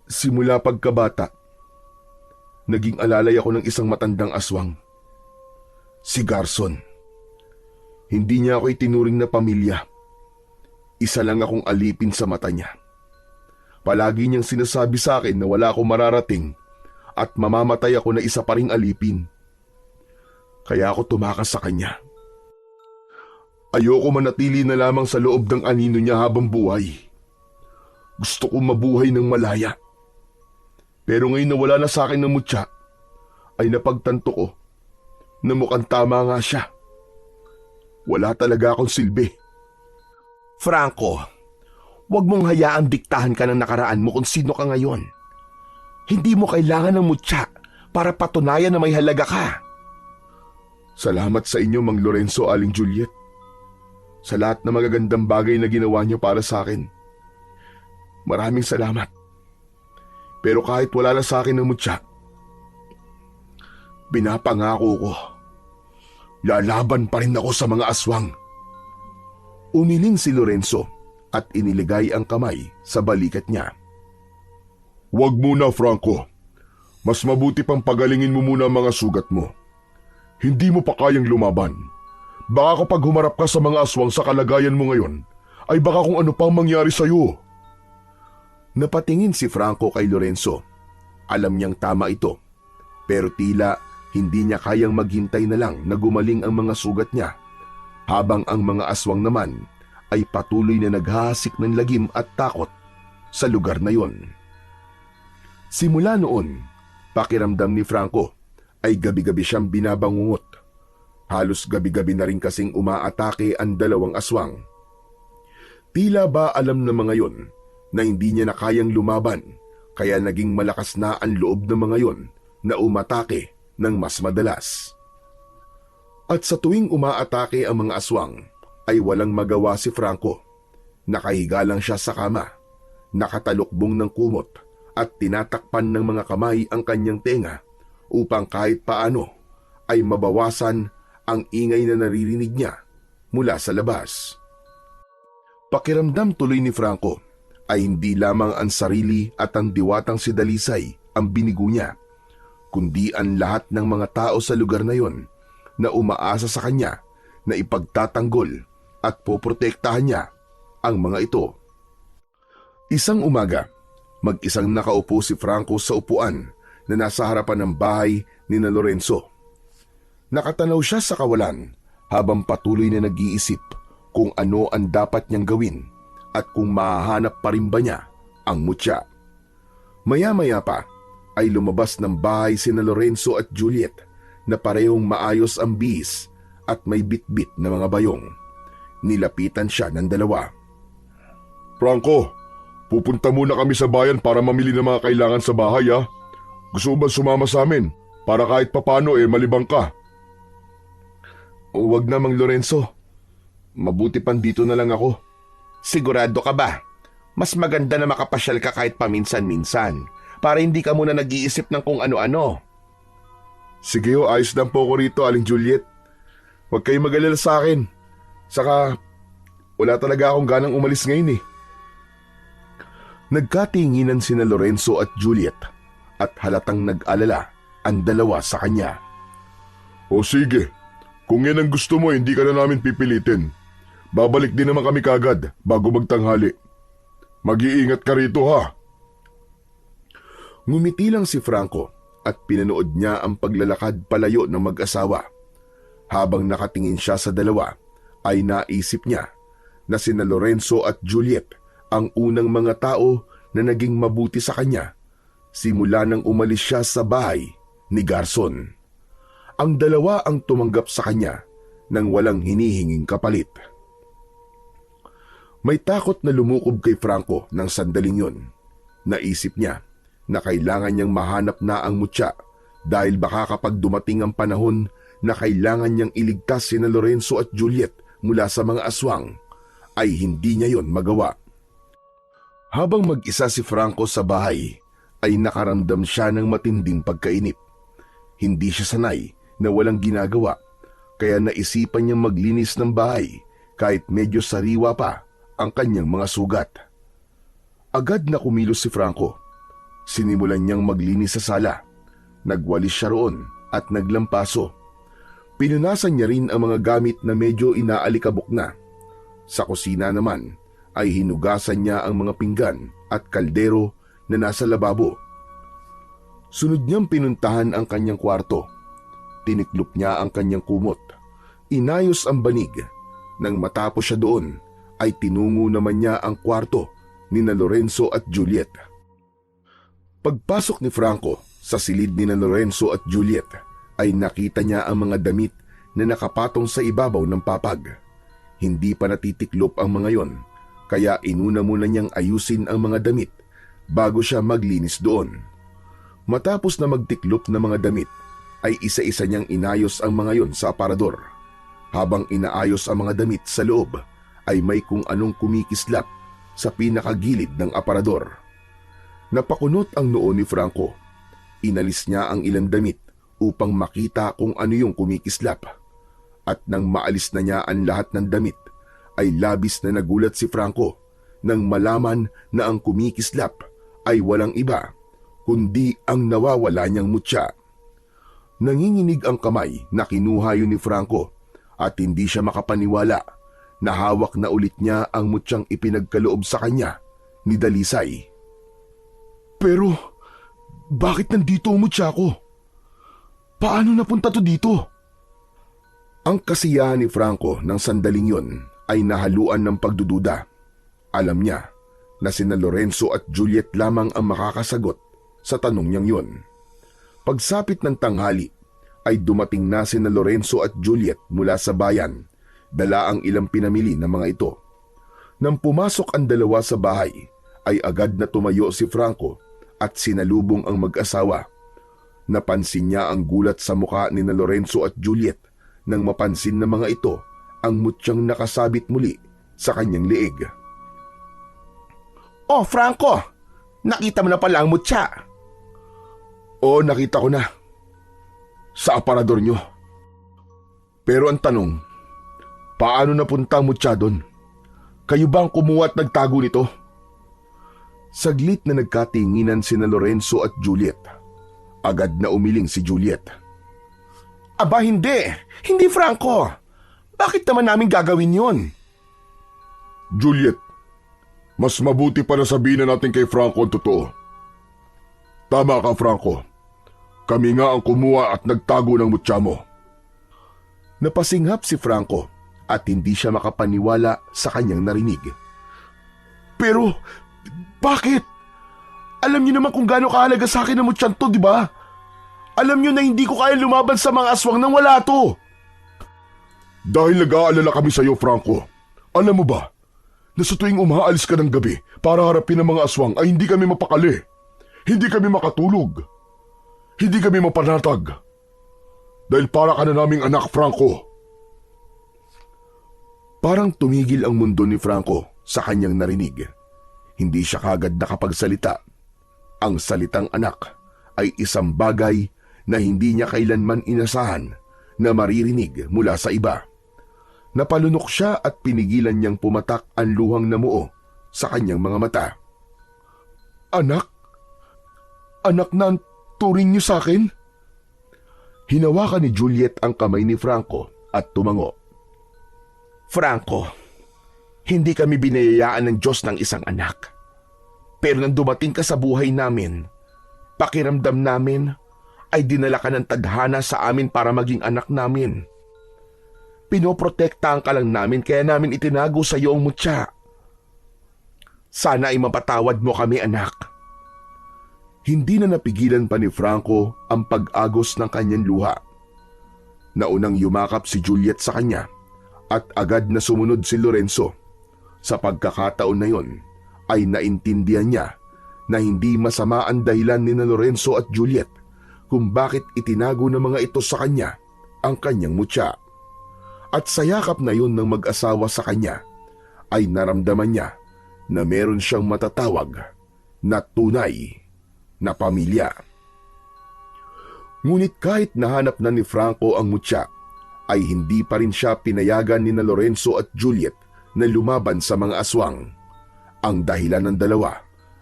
Simula pagkabata, naging alalay ako ng isang matandang aswang. Si Garson. Hindi niya ako itinuring na pamilya. Isa lang akong alipin sa mata niya. Palagi niyang sinasabi sa akin na wala akong mararating at mamamatay ako na isa pa ring alipin. Kaya ako tumakas sa kanya. Ayoko manatili na lamang sa loob ng anino niya habang buhay. Gusto kong mabuhay ng malaya. Pero ngayon na wala na sa akin ng mutya, ay napagtanto ko na mukhang tama nga siya. Wala talaga akong silbi. Franco, huwag mong hayaang diktahan ka ng nakaraan mo kung sino ka ngayon. Hindi mo kailangan ng mutya para patunayan na may halaga ka. Salamat sa inyo, Mang Lorenzo, Aling Juliet. Sa lahat ng magagandang bagay na ginawa niyo para sa akin. Maraming salamat. Pero kahit wala na sa akin ng mutya, binapangako ko, lalaban pa rin ako sa mga aswang. Umiling si Lorenzo at iniligay ang kamay sa balikat niya. Huwag muna, Franco. Mas mabuti pang pagalingin mo muna ang mga sugat mo. Hindi mo pa kayang lumaban. Baka kapag humarap ka sa mga aswang sa kalagayan mo ngayon, ay baka kung ano pang mangyari sa'yo. Napatingin si Franco kay Lorenzo. Alam niyang tama ito, pero tila hindi niya kayang maghintay na lang na gumaling ang mga sugat niya, habang ang mga aswang naman ay patuloy na naghahasik ng lagim at takot sa lugar na yon. Simula noon, pakiramdam ni Franco ay gabi-gabi siyang binabangungot. Halos gabi-gabi na rin kasing umaatake ang dalawang aswang. Tila ba alam ng mga yon na hindi niya na kayang lumaban, kaya naging malakas na ang loob ng mga yon na umatake ng mas madalas. At sa tuwing umaatake ang mga aswang, ay walang magawa si Franco. Nakahiga lang siya sa kama, nakatalukbong ng kumot at tinatakpan ng mga kamay ang kanyang tenga upang kahit paano ay mabawasan ang ingay na naririnig niya mula sa labas. Pakiramdam tuloy ni Franco ay hindi lamang ang sarili at ang diwatang si Dalisay ang binigo niya, kundi ang lahat ng mga tao sa lugar na yon na umaasa sa kanya na ipagtatanggol at poprotektahan niya ang mga ito. Isang umaga, mag-isang nakaupo si Franco sa upuan na nasa harapan ng bahay ni na Lorenzo. Nakatanaw siya sa kawalan habang patuloy na nag-iisip kung ano ang dapat niyang gawin at kung mahahanap pa rin ba niya ang mutya. Maya-maya pa ay lumabas ng bahay sina Lorenzo at Juliet na parehong maayos ang bihis at may bitbit na mga bayong. Nilapitan siya ng dalawa. Franco, pupunta muna kami sa bayan para mamili ng mga kailangan sa bahay, ha? Gusto mo ba sumama sa amin para kahit papano malibang ka? Huwag na, Mang Lorenzo. Mabuti pang dito na lang ako. Sigurado ka ba? Mas maganda na makapasyal ka kahit paminsan-minsan para hindi ka muna nag-iisip ng kung ano-ano. Sige ho, ayos lang po ako rito, Aling Juliet. Huwag kayong mag-alala sa akin. Saka, wala talaga akong ganang umalis ngayon eh. Nagkatinginan sina Lorenzo at Juliet at halatang nag-alala ang dalawa sa kanya. O sige, kung yan ang gusto mo, hindi ka na namin pipilitin. Babalik din naman kami kagad bago magtanghali. Mag-iingat ka rito ha. Ngumiti lang si Franco at pinanood niya ang paglalakad palayo ng mag-asawa. Habang nakatingin siya sa dalawa, ay naisip niya na sina Lorenzo at Juliet ang unang mga tao na naging mabuti sa kanya simula nang umalis siya sa bahay ni Garson. Ang dalawa ang tumanggap sa kanya nang walang hinihinging kapalit. May takot na lumukob kay Franco ng sandaling yon. Naisip niya na kailangan niyang mahanap na ang mutya dahil baka kapag dumating ang panahon na kailangan niyang iligtas sina Lorenzo at Juliet mula sa mga aswang, ay hindi niya yon magawa. Habang mag-isa si Franco sa bahay, ay nakaramdam siya ng matinding pagkainip. Hindi siya sanay na walang ginagawa, kaya naisipan niyang maglinis ng bahay kahit medyo sariwa pa ang kanyang mga sugat. Agad na kumilos si Franco. Sinimulan niyang maglinis sa sala. Nagwalis siya roon at naglampaso. Pinunasan niya rin ang mga gamit na medyo inaalikabok na. Sa kusina naman ay hinugasan niya ang mga pinggan at kaldero na nasa lababo. Sunod niyang pinuntahan ang kanyang kwarto. Tiniklop niya ang kanyang kumot. Inayos ang banig. Nang matapos siya doon, ay tinungo naman niya ang kwarto ni na Lorenzo at Juliet. Pagpasok ni Franco sa silid ni na Lorenzo at Juliet, ay nakita niya ang mga damit na nakapatong sa ibabaw ng papag. Hindi pa natitiklop ang mga yon, kaya inuna muna niyang ayusin ang mga damit bago siya maglinis doon. Matapos na magtiklop ng mga damit, ay isa-isa niyang inayos ang mga yon sa aparador. Habang inaayos ang mga damit sa loob, ay may kung anong kumikislap sa pinakagilid ng aparador. Napakunot ang noo ni Franco. Inalis niya ang ilang damit upang makita kung ano yung kumikislap. At nang maalis na niya ang lahat ng damit, ay labis na nagulat si Franco nang malaman na ang kumikislap ay walang iba, kundi ang nawawala niyang mutya. Nanginginig ang kamay na kinuha yun ni Franco at hindi siya makapaniwala na hawak na ulit niya ang mutyang ipinagkaloob sa kanya ni Dalisay. Pero, bakit nandito ang mutya ko? Paano napunta to dito? Ang kasiyahan ni Franco ng sandaling yon ay nahaluan ng pagdududa. Alam niya na sina Lorenzo at Juliet lamang ang makakasagot sa tanong niyang yon. Pagsapit ng tanghali, ay dumating na sina Lorenzo at Juliet mula sa bayan, dala ang ilang pinamili ng mga ito. Nang pumasok ang dalawa sa bahay, ay agad na tumayo si Franco at sinalubong ang mag-asawa. Napansin niya ang gulat sa mukha ni na Lorenzo at Juliet nang mapansin ng mga ito ang mutyang nakasabit muli sa kanyang leeg. Oh, Franco! Nakita mo na pala ang mutya. Oo, nakita ko na. Sa aparador nyo. Pero ang tanong, paano napunta ang mutya doon? Kayo ba ang kumuha at nagtago nito? Saglit na nagkatinginan sina Lorenzo at Juliet. Agad na umiling si Juliet. Aba, hindi. Hindi, Franco. Bakit naman namin gagawin yon? Juliet, mas mabuti pa na sabihin na natin kay Franco ang totoo. Tama ka, Franco. Kami nga ang kumuha at nagtago ng mutya mo. Napasinghap si Franco at hindi siya makapaniwala sa kanyang narinig. Pero, bakit? Alam niyo naman kung gaano kahalaga sa akin ang mutyan to, di ba? Alam niyo na hindi ko kaya lumaban sa mga aswang nang wala to. Dahil nag-aalala kami sa iyo, Franco. Alam mo ba, na sa tuwing umaalis ka ng gabi para harapin ang mga aswang ay hindi kami mapakali. Hindi kami makatulog. Hindi kami mapanatag. Dahil para ka na naming anak, Franco. Parang tumigil ang mundo ni Franco sa kanyang narinig. Hindi siya kagad nakapagsalita. Ang salitang anak ay isang bagay na hindi niya kailanman inasahan na maririnig mula sa iba. Napalunok siya at pinigilan niyang pumatak ang luhang namuo sa kanyang mga mata. Anak? Anak na ang turing niyo sa akin? Hinawakan ni Juliet ang kamay ni Franco at tumango. Franco, hindi kami binayayaan ng Diyos ng isang anak. Pero nang dumating ka sa buhay namin, pakiramdam namin ay dinala ka ng tadhana sa amin para maging anak namin. Pinoprotektahan ka lang namin kaya namin itinago sa iyo ang mutya. Sana ay mapatawad mo kami, anak. Hindi na napigilan pa ni Franco ang pag-agos ng kanyang luha. Naunang yumakap si Juliet sa kanya at agad na sumunod si Lorenzo. Sa pagkakataon na yon ay naintindihan niya na hindi masama ang dahilan ni Lorenzo at Juliet kung bakit itinago ng mga ito sa kanya ang kanyang mutya. At sa yakap na yon ng mag-asawa sa kanya ay naramdaman niya na meron siyang matatawag na tunay na pamilya. Ngunit kahit nahanap na ni Franco ang mutya, ay hindi pa rin siya pinayagan ni Lorenzo at Juliet na lumaban sa mga aswang. Ang dahilan ng dalawa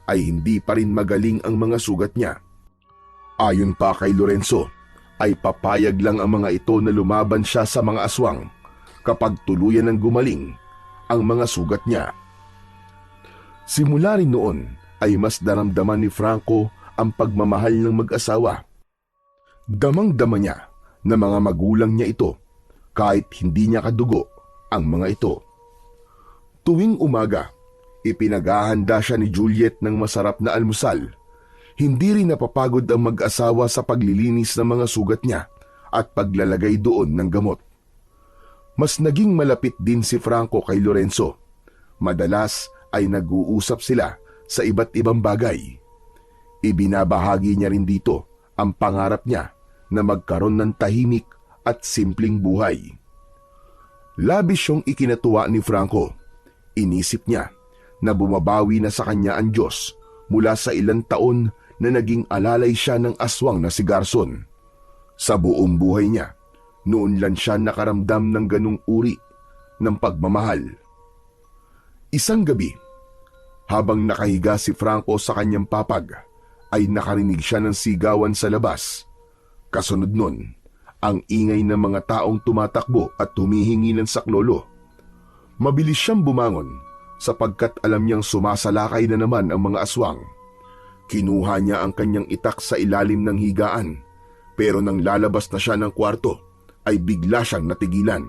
ay hindi pa rin magaling ang mga sugat niya. Ayon pa kay Lorenzo, ay papayag lang ang mga ito na lumaban siya sa mga aswang kapag tuluyan ng gumaling ang mga sugat niya. Simula rin noon ay mas daramdaman ni Franco ang pagmamahal ng mag-asawa. Damang-dama niya na mga magulang niya ito kahit hindi niya kadugo ang mga ito. Tuwing umaga, ipinaghahanda siya ni Juliet ng masarap na almusal. Hindi rin napapagod ang mag-asawa sa paglilinis ng mga sugat niya at paglalagay doon ng gamot. Mas naging malapit din si Franco kay Lorenzo. Madalas ay nag-uusap sila sa iba't ibang bagay. Ibinabahagi niya rin dito ang pangarap niya na magkaroon ng tahimik at simpleng buhay. Labis siyang ikinatuwa ni Franco. Inisip niya na bumabawi na sa kanya ang Diyos mula sa ilang taon na naging alalay siya ng aswang na si Garson. Sa buong buhay niya, noon lang siya nakaramdam ng ganung uri ng pagmamahal. Isang gabi, habang nakahiga si Franco sa kanyang papag, ay nakarinig siya ng sigawan sa labas. Kasunod nun, ang ingay ng mga taong tumatakbo at humihingi ng saklolo. Mabilis siyang bumangon sapagkat alam niyang sumasalakay na naman ang mga aswang. Kinuha niya ang kanyang itak sa ilalim ng higaan, pero nang lalabas na siya ng kwarto, ay bigla siyang natigilan.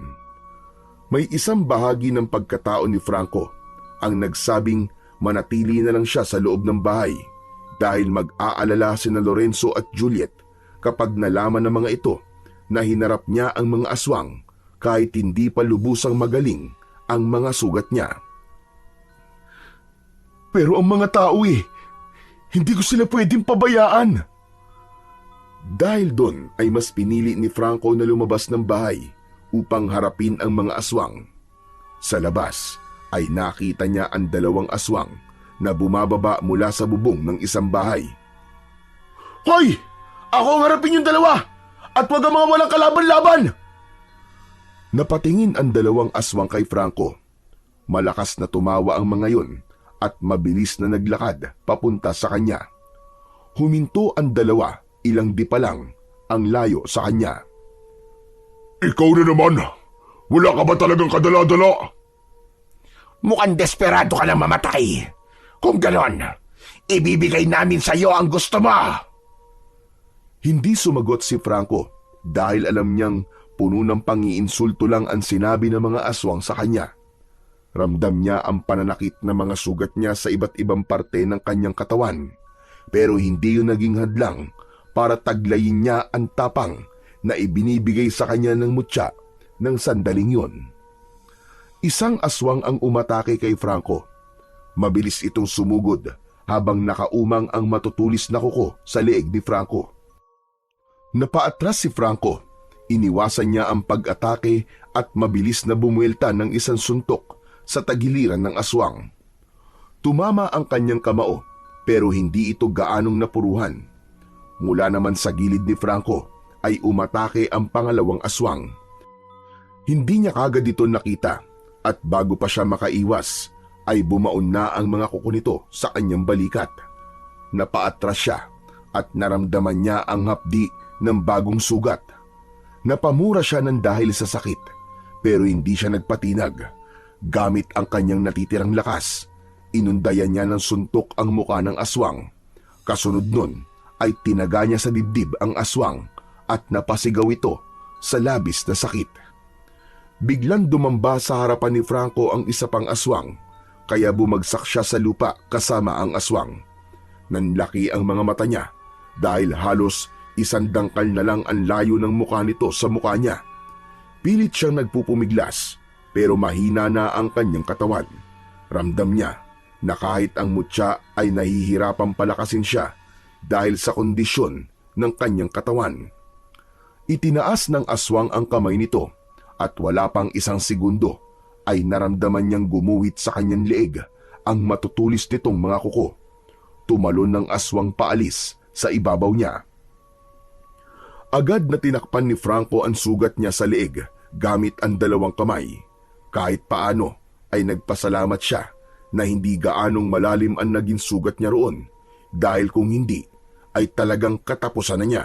May isang bahagi ng pagkatao ni Franco ang nagsabing manatili na lang siya sa loob ng bahay dahil mag-aalala sina Lorenzo at Juliet kapag nalaman ng mga ito na hinarap niya ang mga aswang kahit hindi pa lubusang magaling ang mga sugat niya. Pero ang mga tao hindi ko sila pwedeng pabayaan. Dahil doon ay mas pinili ni Franco na lumabas ng bahay upang harapin ang mga aswang. Sa labas ay nakita niya ang dalawang aswang na bumababa mula sa bubong ng isang bahay. Hoy! Ako ang harapin yung dalawa! At huwag ang mga walang kalaban-laban! Napatingin ang dalawang aswang kay Franco. Malakas na tumawa ang mga yun at mabilis na naglakad papunta sa kanya. Huminto ang dalawa, ilang di pa lang ang layo sa kanya. Ikaw na naman! Wala ka ba talagang kadala-dala? Mukhang desperado ka na mamatay. Kung ganon, ibibigay namin sa iyo ang gusto mo. Hindi sumagot si Franco dahil alam niyang puno ng pangiinsulto lang ang sinabi ng mga aswang sa kanya. Ramdam niya ang pananakit ng mga sugat niya sa iba't ibang parte ng kanyang katawan, pero hindi yun naging hadlang para taglayin niya ang tapang na ibinibigay sa kanya ng mutya ng sandaling yun. Isang aswang ang umatake kay Franco. Mabilis itong sumugod habang nakaumang ang matutulis na kuko sa leeg ni Franco. Napaatras si Franco. Iniwasan niya ang pag-atake at mabilis na bumuelta ng isang suntok sa tagiliran ng aswang. Tumama ang kanyang kamao pero hindi ito gaanong napuruhan. Mula naman sa gilid ni Franco ay umatake ang pangalawang aswang. Hindi niya kagad ito nakita at bago pa siya makaiwas ay bumaon na ang mga kuko nito sa kanyang balikat. Napaatras siya at naramdaman niya ang hapdi ng bagong sugat. Napamura siya ng dahil sa sakit pero hindi siya nagpatinag. Gamit ang kanyang natitirang lakas, Inundayan niya ng suntok ang muka ng aswang. Kasunod nun ay tinaga niya sa dibdib ang aswang at napasigaw ito sa labis na sakit. Biglang dumamba sa harapan ni Franco ang isa pang aswang, kaya bumagsak siya sa lupa kasama ang aswang. Nanlaki ang mga mata niya dahil halos 1 dangkal na lang ang layo ng mukha nito sa mukha niya. Pilit siyang nagpupumiglas pero mahina na ang kanyang katawan. Ramdam niya na kahit ang mutya ay nahihirapang palakasin siya dahil sa kondisyon ng kanyang katawan. Itinaas ng aswang ang kamay nito at wala pang 1 segundo ay naramdaman niyang gumuhit sa kanyang leeg ang matutulis nitong mga kuko. Tumalon ng aswang paalis sa ibabaw niya. Agad na tinakpan ni Franco ang sugat niya sa leeg gamit ang 2 kamay. Kahit paano ay nagpasalamat siya na hindi gaanong malalim ang naging sugat niya roon dahil kung hindi ay talagang katapusan na niya.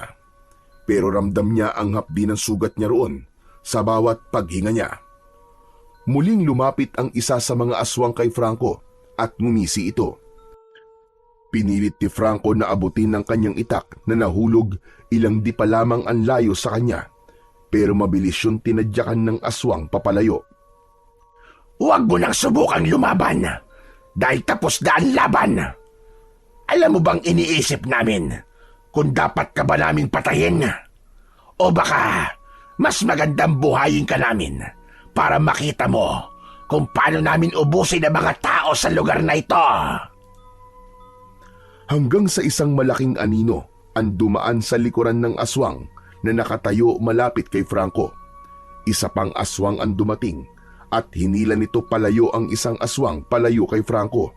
Pero ramdam niya ang hapdi ng sugat niya roon sa bawat paghinga niya. Muling lumapit ang isa sa mga aswang kay Franco at ngumisi ito. Pinilit ni Franco na abutin ng kanyang itak na nahulog ilang di pa lamang ang layo sa kanya, pero mabilis yung tinadyakan ng aswang papalayo. Huwag mo nang subukang lumaban dahil tapos na ang laban. Alam mo bang iniisip namin kung dapat ka ba naming patayin? O baka mas magandang buhayin ka namin para makita mo kung paano namin ubusin ang mga tao sa lugar na ito. Hanggang sa isang malaking anino ang dumaan sa likuran ng aswang na nakatayo malapit kay Franco. Isa pang aswang ang dumating at hinila nito palayo ang isang aswang palayo kay Franco.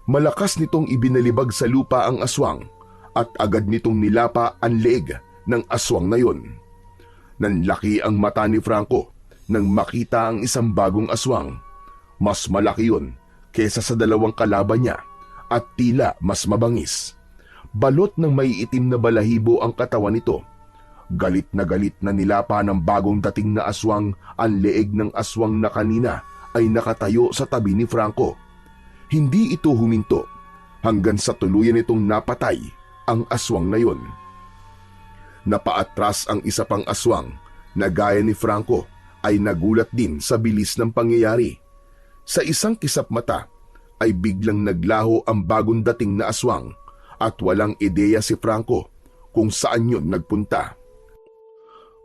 Malakas nitong ibinalibag sa lupa ang aswang at agad nitong nilapa ang leeg ng aswang na yun. Nanlaki ang mata ni Franco nang makita ang isang bagong aswang. Mas malaki yun kesa sa 2 kalaban niya at tila mas mabangis. Balot ng may itim na balahibo ang katawan nito. Galit na nilapa ng bagong dating na aswang ang leeg ng aswang na kanina ay nakatayo sa tabi ni Franco. Hindi ito huminto hanggang sa tuluyan itong napatay ang aswang na yun. Napaatras ang isa pang aswang na gaya ni Franco ay nagulat din sa bilis ng pangyayari. Sa isang kisap mata ay biglang naglaho ang bagong dating na aswang at walang ideya si Franco kung saan yun nagpunta.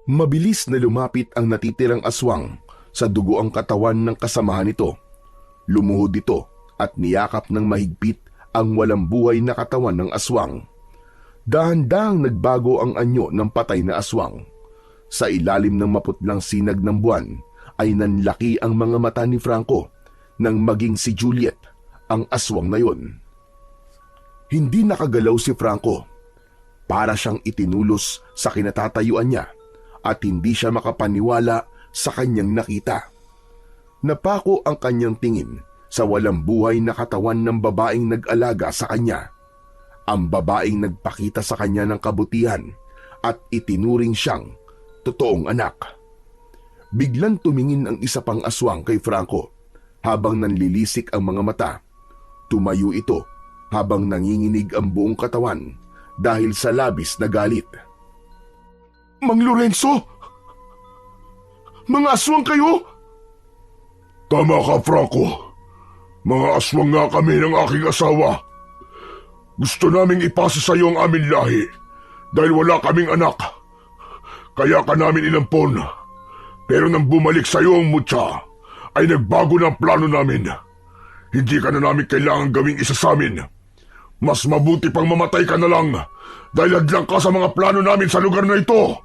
Mabilis na lumapit ang natitirang aswang sa dugo ang katawan ng kasamahan nito. Lumuhod ito at niyakap ng mahigpit ang walang buhay na katawan ng aswang. Dahan-dahang nagbago ang anyo ng patay na aswang. Sa ilalim ng maputlang sinag ng buwan ay nanlaki ang mga mata ni Franco nang maging si Juliet, ang aswang na yon. Hindi nakagalaw si Franco. Para siyang itinulos sa kinatatayuan niya at hindi siya makapaniwala sa kanyang nakita. Napako ang kanyang tingin sa walang buhay na katawan ng babaeng nag-alaga sa kanya. Ang babaeng nagpakita sa kanya ng kabutihan at itinuring siyang totoong anak. Biglang tumingin ang isa pang aswang kay Franco habang nanlilisik ang mga mata. Tumayo ito habang nanginginig ang buong katawan dahil sa labis na galit. Mang Lorenzo! Mga aswang kayo? Tama ka, Franco. Mga aswang nga kami ng aking asawa. Gusto naming ipasa sa iyo ang aming lahi dahil wala kaming anak. Kaya ka namin inampon. Pero nang bumalik sa iyo ang mutya, ay nagbago na ang plano namin. Hindi ka na namin kailangan gawing isa sa amin. Mas mabuti pang mamatay ka na lang dahil hadlang ka sa mga plano namin sa lugar na ito.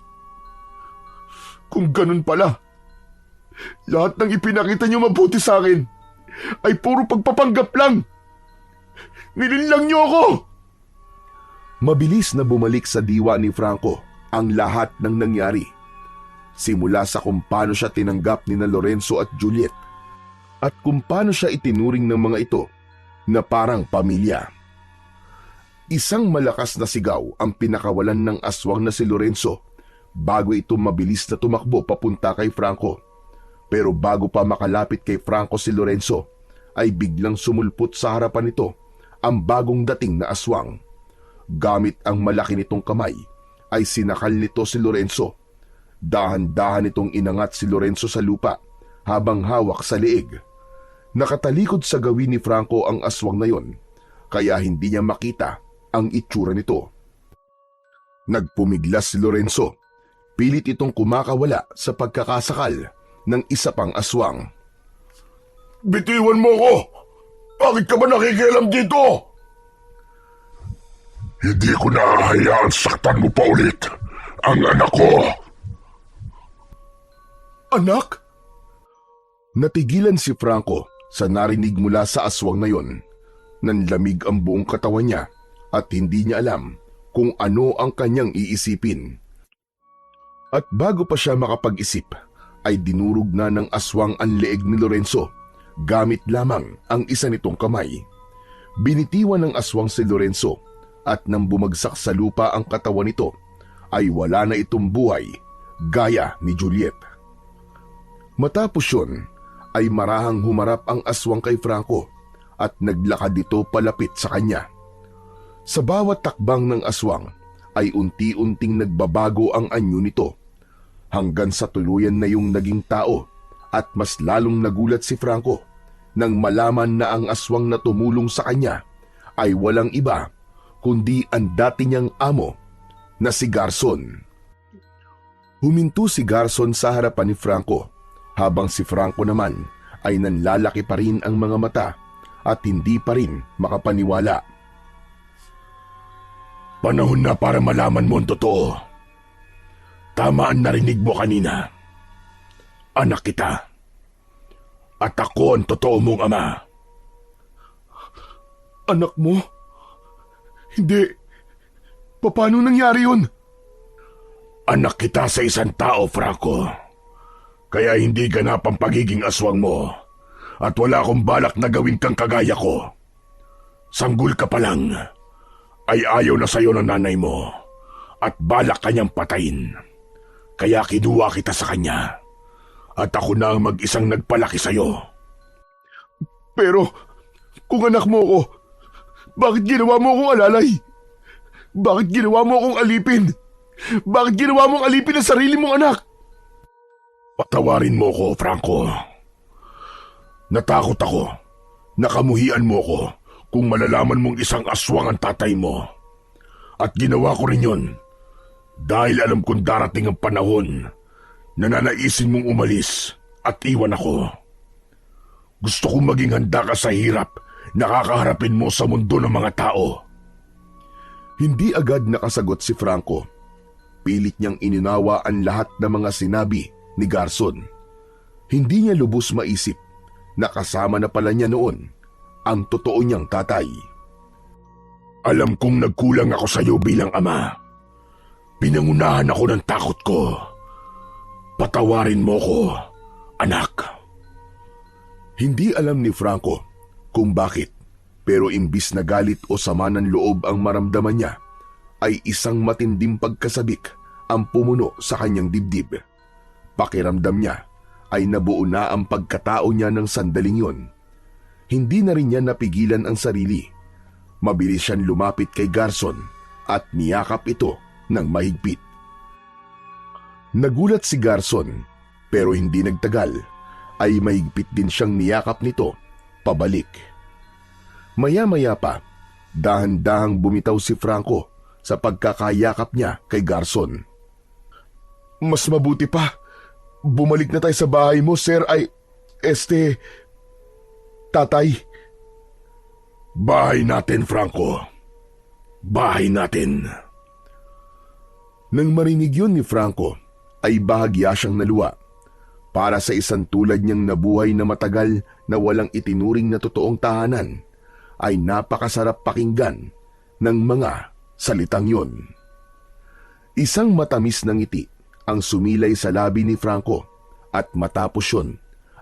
Kung ganun pala, lahat ng ipinakita niyo mabuti sa akin ay puro pagpapanggap lang. Nilinlang niyo ako! Mabilis na bumalik sa diwa ni Franco ang lahat ng nangyari. Simula sa kung paano siya tinanggap ni Lorenzo at Juliet at kung paano siya itinuring ng mga ito na parang pamilya. Isang malakas na sigaw ang pinakawalan ng aswang na si Lorenzo bago ito mabilis na tumakbo papunta kay Franco. Pero bago pa makalapit kay Franco si Lorenzo, ay biglang sumulpot sa harapan nito ang bagong dating na aswang. Gamit ang malaki nitong kamay ay sinakal nito si Lorenzo. Dahan-dahan itong inangat si Lorenzo sa lupa habang hawak sa leeg. Nakatalikod sa gawin ni Franco ang aswang na yon, kaya hindi niya makita ang itsura nito. Nagpumiglas si Lorenzo. Pilit itong kumakawala sa pagkakasakal ng isa pang aswang. Bitiwan mo ko! Bakit ka ba nakikialam dito? Hindi ko nahahayaan saktan mo pa ulit ang anak ko. Anak? Natigilan si Franco sa narinig mula sa aswang na yon. Nanlamig ang buong katawan niya at hindi niya alam kung ano ang kanyang iisipin. At bago pa siya makapag-isip, ay dinurog na ng aswang ang leeg ni Lorenzo gamit lamang ang isa nitong kamay. Binitiwan ng aswang si Lorenzo at nang bumagsak sa lupa ang katawan nito, ay wala na itong buhay gaya ni Juliet. Matapos yun, ay marahang humarap ang aswang kay Franco at naglakad ito palapit sa kanya. Sa bawat takbang ng aswang ay unti-unting nagbabago ang anyo nito hanggang sa tuluyan na yung naging tao at mas lalong nagulat si Franco nang malaman na ang aswang na tumulong sa kanya ay walang iba kundi ang dati niyang amo na si Garson. Huminto si Garson sa harapan ni Franco habang si Franco naman ay nanlalaki pa rin ang mga mata at hindi pa rin makapaniwala. Panahon na para malaman mo ang totoo. Tama ang narinig mo kanina. Anak kita. At ako ang totoo mong ama. Anak mo? Hindi. Paano nangyari yun? Anak kita sa isang tao, Franco. Kaya hindi ganap ang pagiging aswang mo. At wala akong balak na gawin kang kagaya ko. Sanggol ka pa lang, ay ayaw na sa'yo ng nanay mo. At balak kanyang patayin. Kaya kinuha kita sa kanya. At ako na ang mag-isang nagpalaki sa'yo. Pero, kung anak mo ko, bakit ginawa mo akong alalay? Bakit ginawa mo akong alipin? Bakit ginawa mong alipin ang sarili mong anak? Patawarin mo ko, Franco. Natakot ako. Nakamuhian mo ko kung malalaman mong isang aswang ang tatay mo. At ginawa ko rin yun dahil alam kong darating ang panahon na nanaisin mong umalis at iwan ako. Gusto kong maging handa ka sa hirap na kakaharapin mo sa mundo ng mga tao. Hindi agad nakasagot si Franco. Pilit niyang ininawa ang lahat ng mga sinabi ni Garson. Hindi niya lubos maisip na kasama na pala niya noon ang totoo niyang tatay. Alam kong nagkulang ako sa iyo bilang ama. Pinangunahan ako ng takot ko. Patawarin mo ko, anak. Hindi alam ni Franco kung bakit, pero imbis na galit o sama ng loob ang maramdaman niya, ay isang matinding pagkasabik ang pumuno sa kanyang dibdib. Pakiramdam niya ay nabuo na ang pagkatao niya ng sandaling yon. Hindi na rin niya napigilan ang sarili. Mabilis siyang lumapit kay Garson at niyakap ito ng mahigpit. Nagulat si Garson, pero hindi nagtagal ay mahigpit din siyang niyakap nito pabalik. Maya-maya pa, dahan-dahang bumitaw si Franco sa pagkakayakap niya kay Garson. Mas mabuti pa, bumalik na tayo sa bahay mo, sir, tatay. Bahay natin, Franco. Bahay natin. Nang marinig yun ni Franco, ay bahagya siyang naluwa. Para sa isang tulad niyang nabuhay na matagal na walang itinuring na totoong tahanan, ay napakasarap pakinggan ng mga salitang yun. Isang matamis na ngiti ang sumilay sa labi ni Franco at matapos yun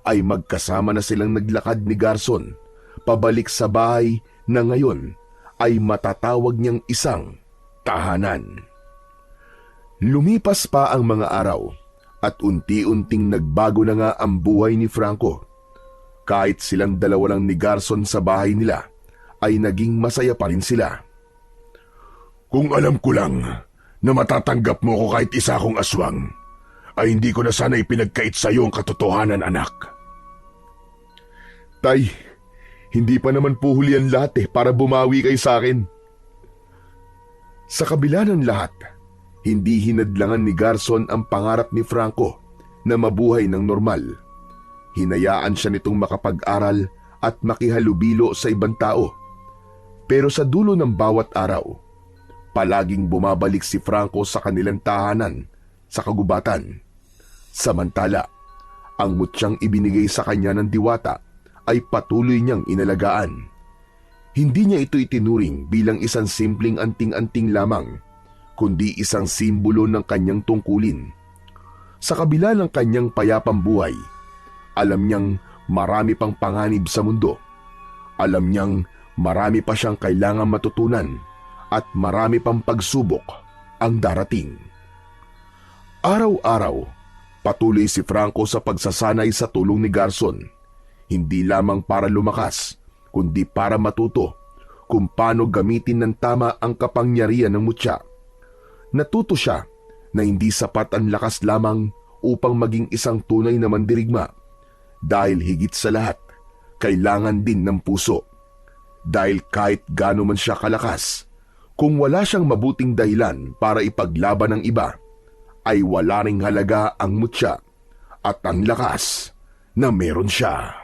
ay magkasama na silang naglakad ni Garson pabalik sa bahay na ngayon ay matatawag niyang isang tahanan. Lumipas pa ang mga araw at unti-unting nagbago na nga ang buhay ni Franco. Kahit silang dalawa lang ni Garson sa bahay nila, ay naging masaya pa rin sila. Kung alam ko lang na matatanggap mo ko kahit isa akong aswang, ay hindi ko na sana ipinagkait sa iyo ang katotohanan, anak. Tay, hindi pa naman po huli ang lahat para bumawi kay sa akin. Sa kabila ng lahat, hindi hinadlangan ni Garson ang pangarap ni Franco na mabuhay ng normal. Hinayaan siya nitong makapag-aral at makihalubilo sa ibang tao. Pero sa dulo ng bawat araw, palaging bumabalik si Franco sa kanilang tahanan sa kagubatan. Samantala, ang mutyang ibinigay sa kanya ng diwata ay patuloy niyang inalagaan. Hindi niya ito itinuring bilang isang simpleng anting-anting lamang, kundi isang simbolo ng kanyang tungkulin. Sa kabila ng kanyang payapang buhay, alam niyang marami pang panganib sa mundo. Alam niyang marami pa siyang kailangang matutunan at marami pang pagsubok ang darating. Araw-araw, patuloy si Franco sa pagsasanay sa tulong ni Garson, hindi lamang para lumakas, kundi para matuto kung paano gamitin ng tama ang kapangyarihan ng mutya. Natuto siya na hindi sapat ang lakas lamang upang maging isang tunay na mandirigma, dahil higit sa lahat, kailangan din ng puso. Dahil kahit gaano man siya kalakas, kung wala siyang mabuting dahilan para ipaglaban ng iba, ay wala ring halaga ang mutya at ang lakas na meron siya.